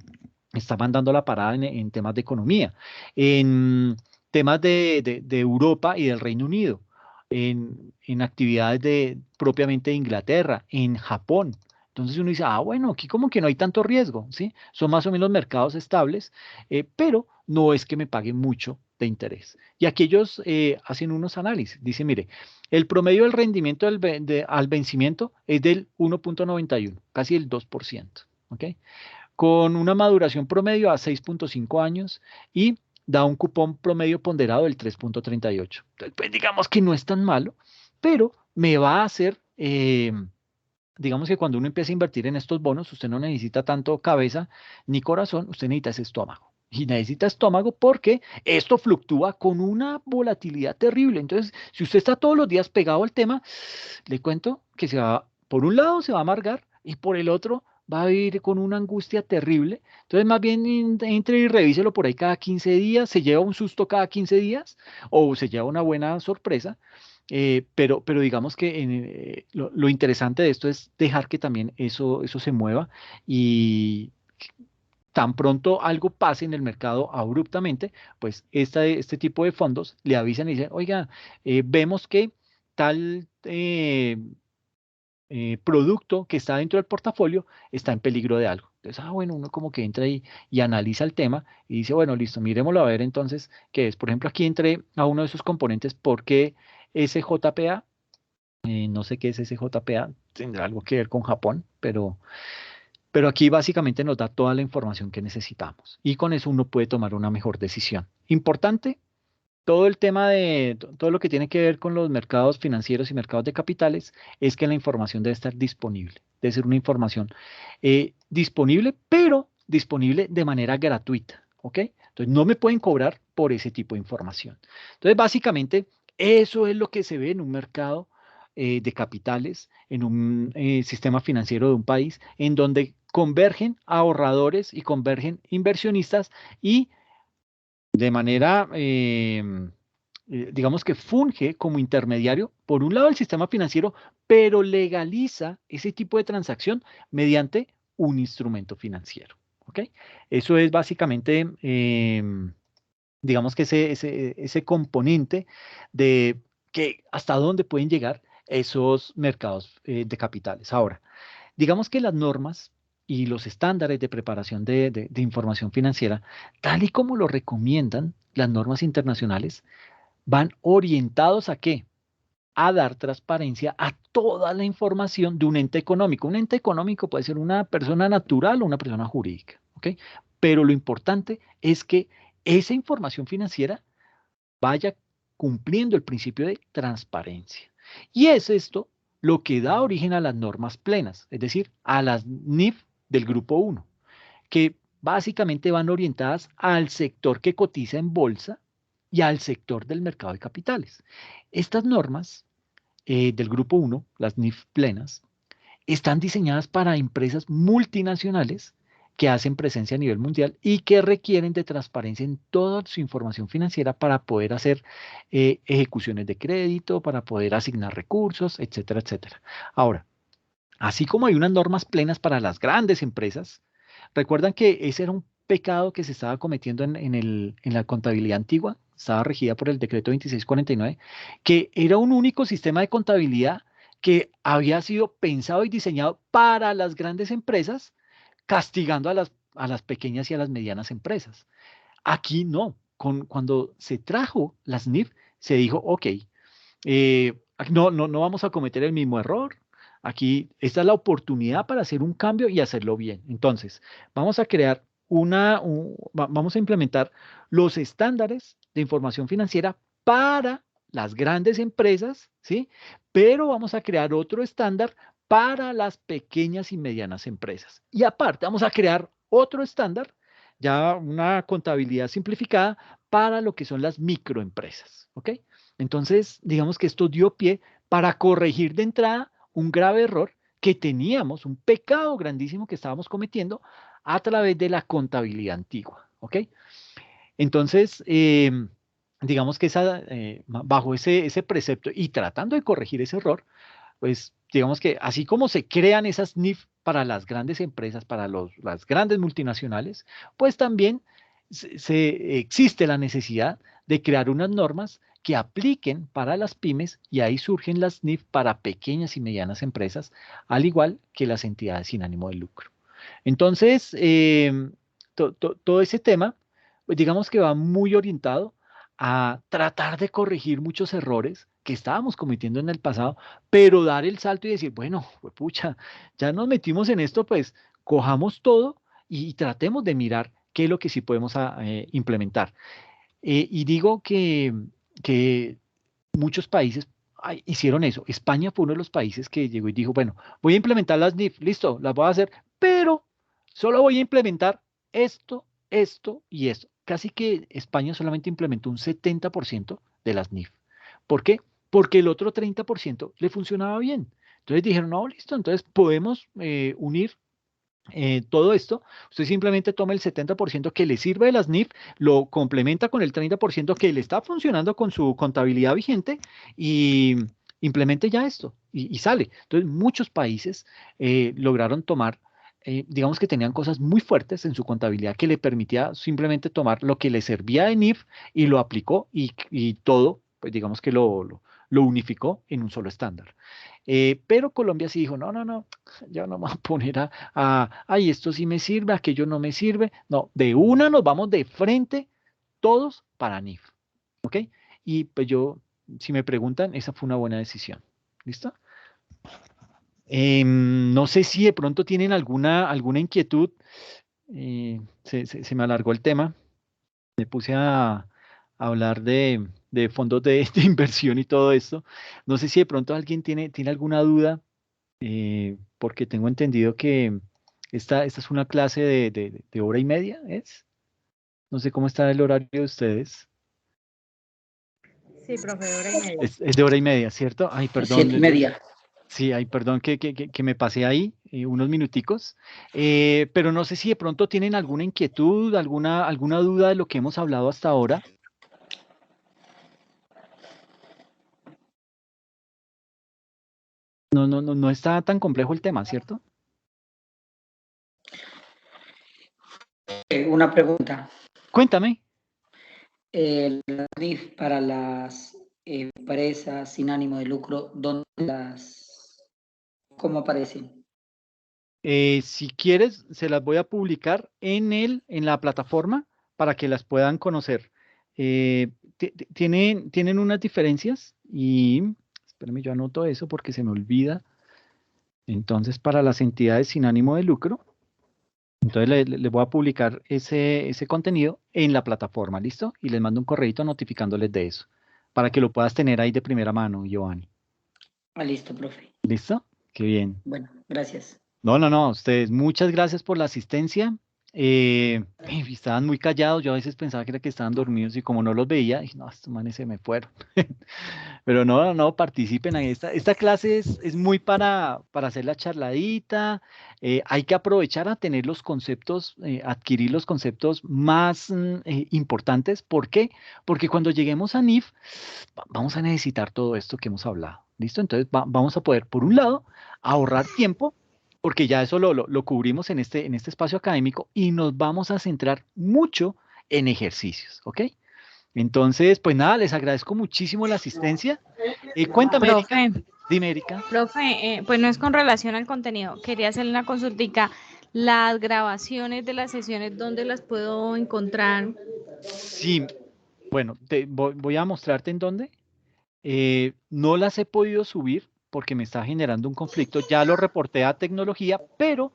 está mandando la parada en temas de economía, en temas de Europa y del Reino Unido, en actividades propiamente de Inglaterra, en Japón. Entonces uno dice, bueno, aquí como que no hay tanto riesgo, ¿sí? Son más o menos mercados estables, pero no es que me paguen mucho de interés. Y aquí ellos hacen unos análisis. Dice, mire, el promedio del rendimiento al vencimiento es del 1,91, casi el 2%, ¿ok? Con una maduración promedio a 6,5 años y da un cupón promedio ponderado del 3,38. Entonces, pues digamos que no es tan malo, pero me va a hacer, digamos que cuando uno empieza a invertir en estos bonos, usted no necesita tanto cabeza ni corazón, usted necesita ese estómago. Y necesita estómago porque esto fluctúa con una volatilidad terrible. Entonces, si usted está todos los días pegado al tema, le cuento que por un lado se va a amargar y por el otro va a vivir con una angustia terrible. Entonces, más bien entre y revíselo por ahí cada 15 días, se lleva un susto cada 15 días o se lleva una buena sorpresa. Pero digamos que lo interesante de esto es dejar que también eso se mueva y tan pronto algo pase en el mercado abruptamente, pues este tipo de fondos le avisan y dicen, oiga, vemos que tal producto que está dentro del portafolio está en peligro de algo. Entonces, bueno, uno como que entra ahí y analiza el tema y dice, bueno, listo, miremoslo a ver entonces qué es. Por ejemplo, aquí entré a uno de esos componentes, ¿por qué SJPA? No sé qué es SJPA, tendrá algo que ver con Japón, pero aquí básicamente nos da toda la información que necesitamos y con eso uno puede tomar una mejor decisión. Importante, todo el tema de todo lo que tiene que ver con los mercados financieros y mercados de capitales es que la información debe estar disponible, debe ser una información disponible, pero disponible de manera gratuita, ¿ok? Entonces no me pueden cobrar por ese tipo de información. Entonces básicamente eso es lo que se ve en un mercado de capitales, en un sistema financiero de un país, en donde convergen ahorradores y convergen inversionistas y de manera, digamos que funge como intermediario, por un lado el sistema financiero, pero legaliza ese tipo de transacción mediante un instrumento financiero. ¿Ok? Eso es básicamente, digamos que ese componente de que hasta dónde pueden llegar esos mercados de capitales. Ahora, digamos que las normas y los estándares de preparación de información financiera, tal y como lo recomiendan las normas internacionales, van orientados ¿a qué? A dar transparencia a toda la información de un ente económico. Un ente económico puede ser una persona natural o una persona jurídica, ¿ok? Pero lo importante es que esa información financiera vaya cumpliendo el principio de transparencia. Y es esto lo que da origen a las normas plenas, es decir, a las NIF del grupo 1, que básicamente van orientadas al sector que cotiza en bolsa y al sector del mercado de capitales. Estas normas del grupo 1, las NIF plenas, están diseñadas para empresas multinacionales que hacen presencia a nivel mundial y que requieren de transparencia en toda su información financiera para poder hacer ejecuciones de crédito, para poder asignar recursos, etcétera, etcétera. Ahora, así como hay unas normas plenas para las grandes empresas, recuerdan que ese era un pecado que se estaba cometiendo en la contabilidad antigua, estaba regida por el decreto 2649, que era un único sistema de contabilidad que había sido pensado y diseñado para las grandes empresas, castigando a las pequeñas y a las medianas empresas. Aquí no. Cuando se trajo las NIF, se dijo, ok, no vamos a cometer el mismo error. Aquí, esta es la oportunidad para hacer un cambio y hacerlo bien. Entonces, vamos a crear vamos a implementar los estándares de información financiera para las grandes empresas, ¿sí? Pero vamos a crear otro estándar para las pequeñas y medianas empresas. Y aparte, vamos a crear otro estándar, ya una contabilidad simplificada para lo que son las microempresas, ¿ok? Entonces, digamos que esto dio pie para corregir de entrada un grave error que teníamos, un pecado grandísimo que estábamos cometiendo a través de la contabilidad antigua, ¿ok? Entonces, digamos que bajo ese precepto y tratando de corregir ese error, pues digamos que así como se crean esas NIF para las grandes empresas, para las grandes multinacionales, pues también existe la necesidad de crear unas normas que apliquen para las pymes y ahí surgen las NIF para pequeñas y medianas empresas, al igual que las entidades sin ánimo de lucro. Entonces, todo ese tema, pues digamos que va muy orientado a tratar de corregir muchos errores que estábamos cometiendo en el pasado, pero dar el salto y decir, bueno, pues pucha, ya nos metimos en esto, pues cojamos todo y tratemos de mirar qué es lo que sí podemos implementar. Y digo que muchos países hicieron eso. España fue uno de los países que llegó y dijo, bueno, voy a implementar las NIF, listo, las voy a hacer, pero solo voy a implementar esto, esto y esto. Casi que España solamente implementó un 70% de las NIF. ¿Por qué? Porque el otro 30% le funcionaba bien. Entonces dijeron, no, listo, entonces podemos unir todo esto. Usted simplemente toma el 70% que le sirve de las NIF, lo complementa con el 30% que le está funcionando con su contabilidad vigente y implemente ya esto y sale. Entonces, muchos países lograron tomar, digamos que tenían cosas muy fuertes en su contabilidad que le permitía simplemente tomar lo que le servía de NIF y lo aplicó y todo, pues digamos que lo unificó en un solo estándar. Pero Colombia sí dijo, no, no, no, yo no me voy a poner ay, esto sí me sirve, aquello no me sirve. No, de una nos vamos de frente todos para NIF, ¿ok? Y pues yo, si me preguntan, esa fue una buena decisión. ¿Listo? No sé si de pronto tienen alguna inquietud. Se me alargó el tema. Me puse a hablar de fondos de inversión y todo esto. No sé si de pronto alguien tiene alguna duda, porque tengo entendido que esta es una clase de hora y media, ¿es? No sé cómo está el horario de ustedes. Sí, profe, de hora y media. Es de hora y media, ¿cierto? Ay, perdón. 7:30. Sí, ay, perdón que me pasé ahí unos minuticos, pero no sé si de pronto tienen alguna inquietud, alguna duda de lo que hemos hablado hasta ahora. No está tan complejo el tema, ¿cierto? Una pregunta. Cuéntame. La NIF para las empresas sin ánimo de lucro, ¿cómo aparecen? Si quieres, se las voy a publicar en la plataforma para que las puedan conocer. Tienen unas diferencias y, espérame, yo anoto eso porque se me olvida. Entonces, para las entidades sin ánimo de lucro, entonces les voy a publicar ese contenido en la plataforma, ¿listo? Y les mando un correíto notificándoles de eso, para que lo puedas tener ahí de primera mano, Giovanni. Listo, profe. ¿Listo? Qué bien. Bueno, gracias. No, ustedes, muchas gracias por la asistencia. Estaban muy callados, yo a veces pensaba que era que estaban dormidos y como no los veía, dije, no, estos manes se me fueron. Pero no, participen ahí. Esta clase es muy para hacer la charladita. Hay que aprovechar a tener los conceptos, adquirir los conceptos más importantes. ¿Por qué? Porque cuando lleguemos a NIF, vamos a necesitar todo esto que hemos hablado. ¿Listo? Entonces vamos a poder, por un lado, ahorrar tiempo, porque ya eso lo cubrimos en este espacio académico y nos vamos a centrar mucho en ejercicios, ¿ok? Entonces, pues nada, les agradezco muchísimo la asistencia. Cuéntame, Erika. Profe, Dime, Erika. profe, pues no es con relación al contenido. Quería hacerle una consultica. Las grabaciones de las sesiones, ¿dónde las puedo encontrar? Sí, bueno, voy a mostrarte en dónde. No las he podido subir porque me está generando un conflicto. Ya lo reporté a tecnología, pero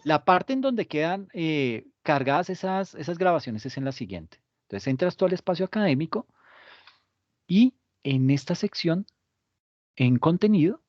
la parte en donde quedan cargadas esas grabaciones es en la siguiente. Entonces entras tú al espacio académico y en esta sección, en contenido.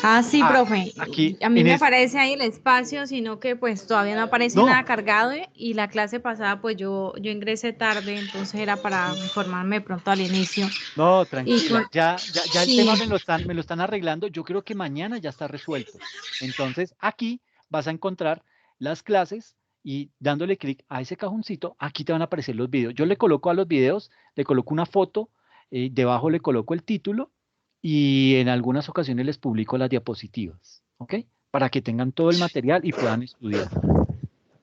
Ah, sí, profe. Aquí, A mí me aparece ahí el espacio, sino que pues todavía no aparece nada cargado y la clase pasada pues yo ingresé tarde, entonces era para informarme pronto al inicio. No, tranquila, ya el sí. tema me lo están arreglando, yo creo que mañana ya está resuelto. Entonces aquí vas a encontrar las clases y dándole clic a ese cajoncito, aquí te van a aparecer los videos. Yo le coloco a los videos, le coloco una foto, debajo le coloco el título y en algunas ocasiones les publico las diapositivas, ¿ok? Para que tengan todo el material y puedan estudiar.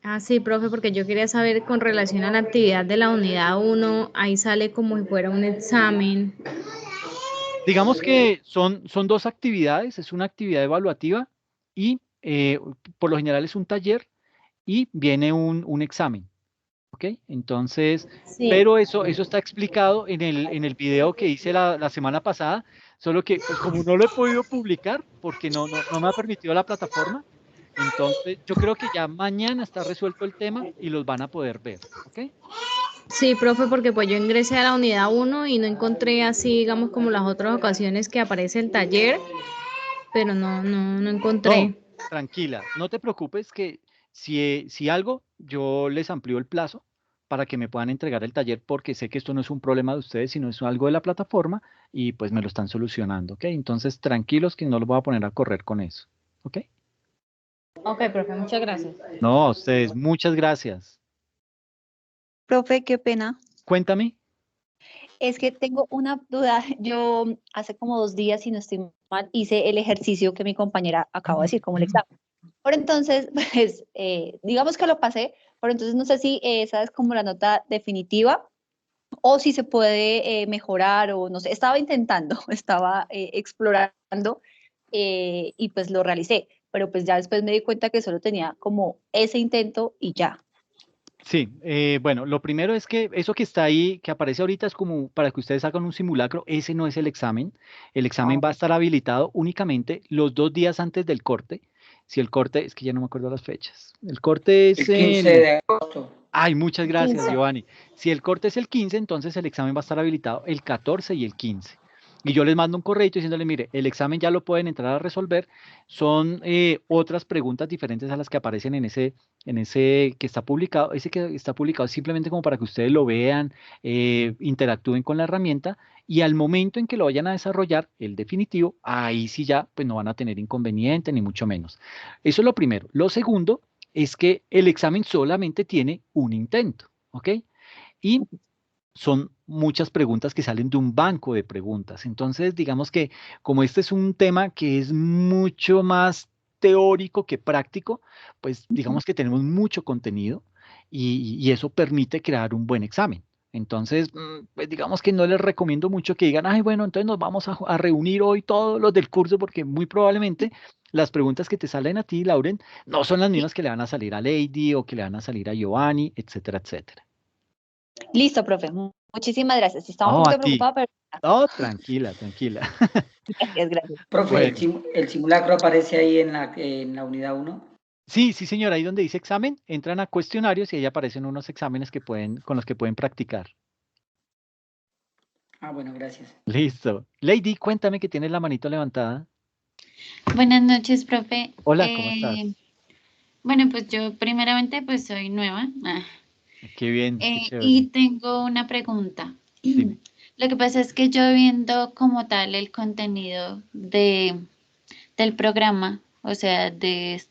Ah, sí, profe, porque yo quería saber con relación a la actividad de la unidad 1, ahí sale como si fuera un examen. Digamos que son dos actividades, es una actividad evaluativa y por lo general es un taller y viene un examen, ¿ok? Entonces, Sí. pero eso está explicado en el video que hice la semana pasada, solo que pues como no lo he podido publicar porque no me ha permitido la plataforma, entonces yo creo que ya mañana está resuelto el tema y los van a poder ver, ¿ok? Sí, profe, porque pues yo ingresé a la unidad 1 y no encontré así, digamos, como las otras ocasiones que aparece el taller, pero no encontré. No, tranquila, no te preocupes que si algo, yo les amplío el plazo para que me puedan entregar el taller porque sé que esto no es un problema de ustedes, sino es algo de la plataforma y pues me lo están solucionando, ¿ok? Entonces, tranquilos que no los voy a poner a correr con eso, ¿ok? Ok, profe, muchas gracias. No, a ustedes, muchas gracias. Profe, qué pena. Cuéntame. Es que tengo una duda. Yo hace como 2 días, si no estoy mal, hice el ejercicio que mi compañera acaba de decir, como el examen. Por entonces, pues, digamos que lo pasé, pero entonces no sé si esa es como la nota definitiva o si se puede mejorar, o no sé, estaba intentando, estaba explorando y pues lo realicé, pero pues ya después me di cuenta que solo tenía como ese intento y ya. Sí, bueno, lo primero es que eso que está ahí, que aparece ahorita, es como para que ustedes hagan un simulacro. Ese no es el examen. El examen va a estar habilitado únicamente los 2 días antes del corte. Si el corte, es que ya no me acuerdo las fechas. El corte es El 15 de agosto. Ay, muchas gracias, 15. Giovanni. Si el corte es el 15, entonces el examen va a estar habilitado el 14 y el 15. Y yo les mando un correo diciéndole, mire, el examen ya lo pueden entrar a resolver. Son otras preguntas diferentes a las que aparecen en ese que está publicado. Ese que está publicado es simplemente como para que ustedes lo vean, interactúen con la herramienta y al momento en que lo vayan a desarrollar, el definitivo, ahí sí ya pues no van a tener inconveniente ni mucho menos. Eso es lo primero. Lo segundo es que el examen solamente tiene un intento, ¿ok? Y son muchas preguntas que salen de un banco de preguntas. Entonces, digamos que como este es un tema que es mucho más teórico que práctico, pues digamos que tenemos mucho contenido y eso permite crear un buen examen. Entonces, pues digamos que no les recomiendo mucho que digan, ay, bueno, entonces nos vamos a reunir hoy todos los del curso, porque muy probablemente las preguntas que te salen a ti, Lauren, no son las mismas que le van a salir a Lady o que le van a salir a Giovanni, etcétera, etcétera. Listo, profe. Muchísimas gracias. Estaba un Oh, a poquito ti. preocupada, pero Oh, tranquila, tranquila. gracias, gracias. Profe, Bueno, el simulacro aparece ahí en la unidad 1. sí, sí, señora, ahí donde dice examen, entran a cuestionarios y ahí aparecen unos exámenes con los que pueden practicar. Ah, bueno, gracias. Listo. Lady, cuéntame que tienes la manito levantada. Buenas noches, profe. Hola, ¿cómo estás? Bueno, pues yo primeramente pues soy nueva Qué bien, qué y chévere. tengo una pregunta. Dime. Lo que pasa es que yo viendo como tal el contenido del programa, o sea, de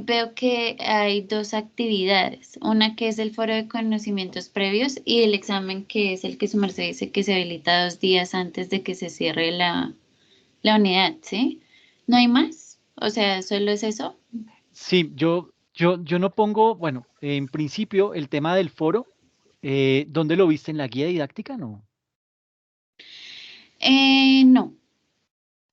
veo que hay dos actividades, una que es el foro de conocimientos previos y el examen que es el que su merced dice que se habilita 2 días antes de que se cierre la unidad, ¿sí? ¿No hay más? O sea, ¿solo es eso? Sí, yo no pongo, bueno, en principio el tema del foro, ¿dónde lo viste en la guía didáctica? No. No,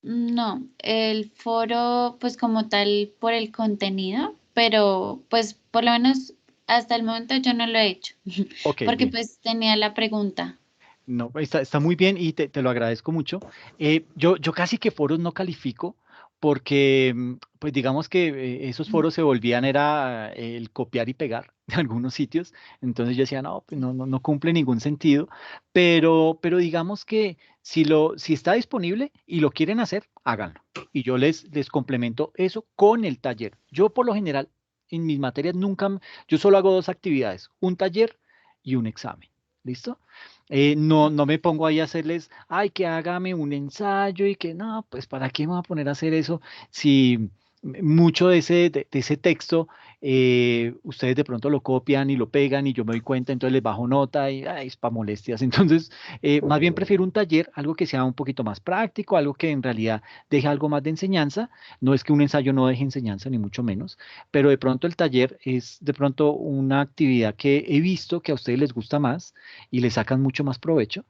no. El foro, pues como tal, por el contenido, pero pues por lo menos hasta el momento yo no lo he hecho, Ok, porque bien. pues tenía la pregunta. No, está muy bien y te lo agradezco mucho. Yo casi que foros no califico porque, pues digamos que esos foros se volvían era el copiar y pegar de algunos sitios. Entonces yo decía, no, pues no cumple ningún sentido. Pero digamos que si está disponible y lo quieren hacer, háganlo. Y yo les complemento eso con el taller. Yo por lo general, en mis materias yo solo hago 2 actividades, un taller y un examen. ¿Listo? No me pongo ahí a hacerles, ay, que hágame un ensayo y que no, pues ¿para qué me voy a poner a hacer eso si mucho de ese texto ustedes de pronto lo copian y lo pegan y yo me doy cuenta, entonces les bajo nota y ay, es para molestias. Entonces, más bien prefiero un taller, algo que sea un poquito más práctico, algo que en realidad deje algo más de enseñanza. No es que un ensayo no deje enseñanza, ni mucho menos, pero de pronto el taller es de pronto una actividad que he visto que a ustedes les gusta más y le sacan mucho más provecho.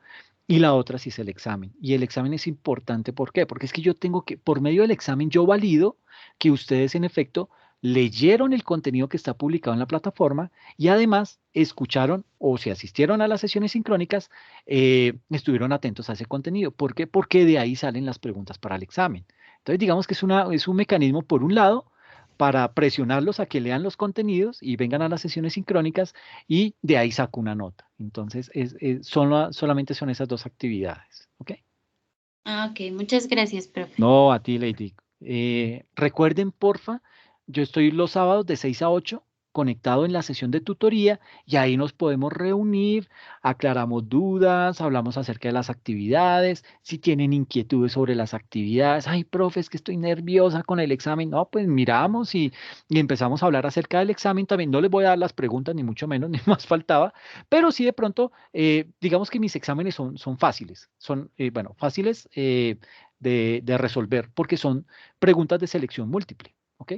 Y la otra sí es el examen. Y el examen es importante, ¿por qué? Porque es que yo tengo que, por medio del examen, yo valido que ustedes en efecto leyeron el contenido que está publicado en la plataforma y además escucharon o si asistieron a las sesiones sincrónicas, estuvieron atentos a ese contenido. ¿Por qué? Porque de ahí salen las preguntas para el examen. Entonces, digamos que es un mecanismo, por un lado, para presionarlos a que lean los contenidos y vengan a las sesiones sincrónicas y de ahí saco una nota. Entonces, solamente son esas 2 actividades. ¿Ok? Ah, ok, muchas gracias, profe. No, a ti, Lady. Recuerden, porfa, yo estoy los sábados de 6 a 8 conectado en la sesión de tutoría y ahí nos podemos reunir, aclaramos dudas, hablamos acerca de las actividades, si tienen inquietudes sobre las actividades, ay, profe, es que estoy nerviosa con el examen, no, pues miramos y empezamos a hablar acerca del examen también, no les voy a dar las preguntas, ni mucho menos, ni más faltaba, pero sí de pronto, digamos que mis exámenes son fáciles, bueno, fáciles. De resolver, porque son preguntas de selección múltiple, ¿ok?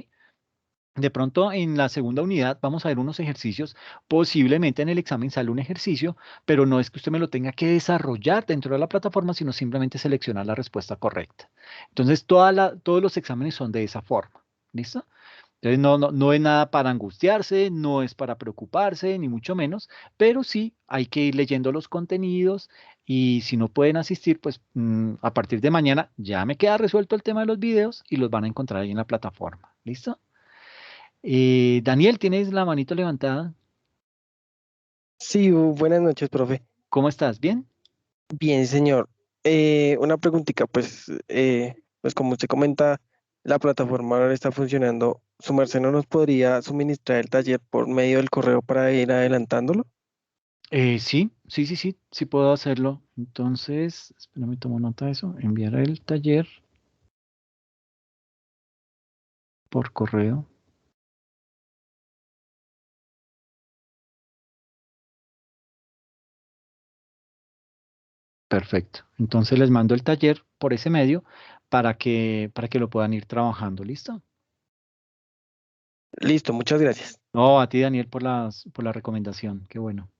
De pronto en la segunda unidad vamos a ver unos ejercicios, posiblemente en el examen sale un ejercicio, pero no es que usted me lo tenga que desarrollar dentro de la plataforma, sino simplemente seleccionar la respuesta correcta. Entonces todos los exámenes son de esa forma, ¿listo? Entonces no es nada para angustiarse, no es para preocuparse, ni mucho menos, pero sí hay que ir leyendo los contenidos y si no pueden asistir, pues a partir de mañana ya me queda resuelto el tema de los videos y los van a encontrar ahí en la plataforma, ¿listo? Daniel, ¿tienes la manito levantada? Sí, buenas noches, profe. ¿Cómo estás? ¿Bien? Bien, señor. Una preguntita, pues como usted comenta, la plataforma ahora está funcionando. ¿Su merced no nos podría suministrar el taller por medio del correo para ir adelantándolo? Sí puedo hacerlo. Entonces, espérame, tomo nota de eso. Enviar el taller por correo. Perfecto. Entonces les mando el taller por ese medio para que lo puedan ir trabajando. ¿Listo? Listo, muchas gracias. No, a ti, Daniel, por la recomendación. Qué bueno.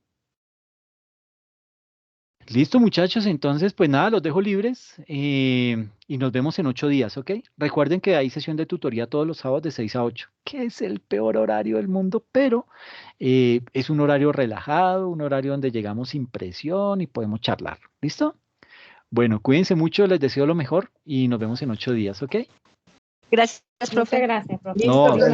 Listo, muchachos. Entonces, pues nada, los dejo libres y nos vemos en 8 días, ¿ok? Recuerden que hay sesión de tutoría todos los sábados de 6 a 8, que es el peor horario del mundo, pero es un horario relajado, un horario donde llegamos sin presión y podemos charlar. ¿Listo? Bueno, cuídense mucho, les deseo lo mejor y nos vemos en 8 días, ¿ok? Gracias, Muchas profe. gracias, profe. No, a Listo, ustedes.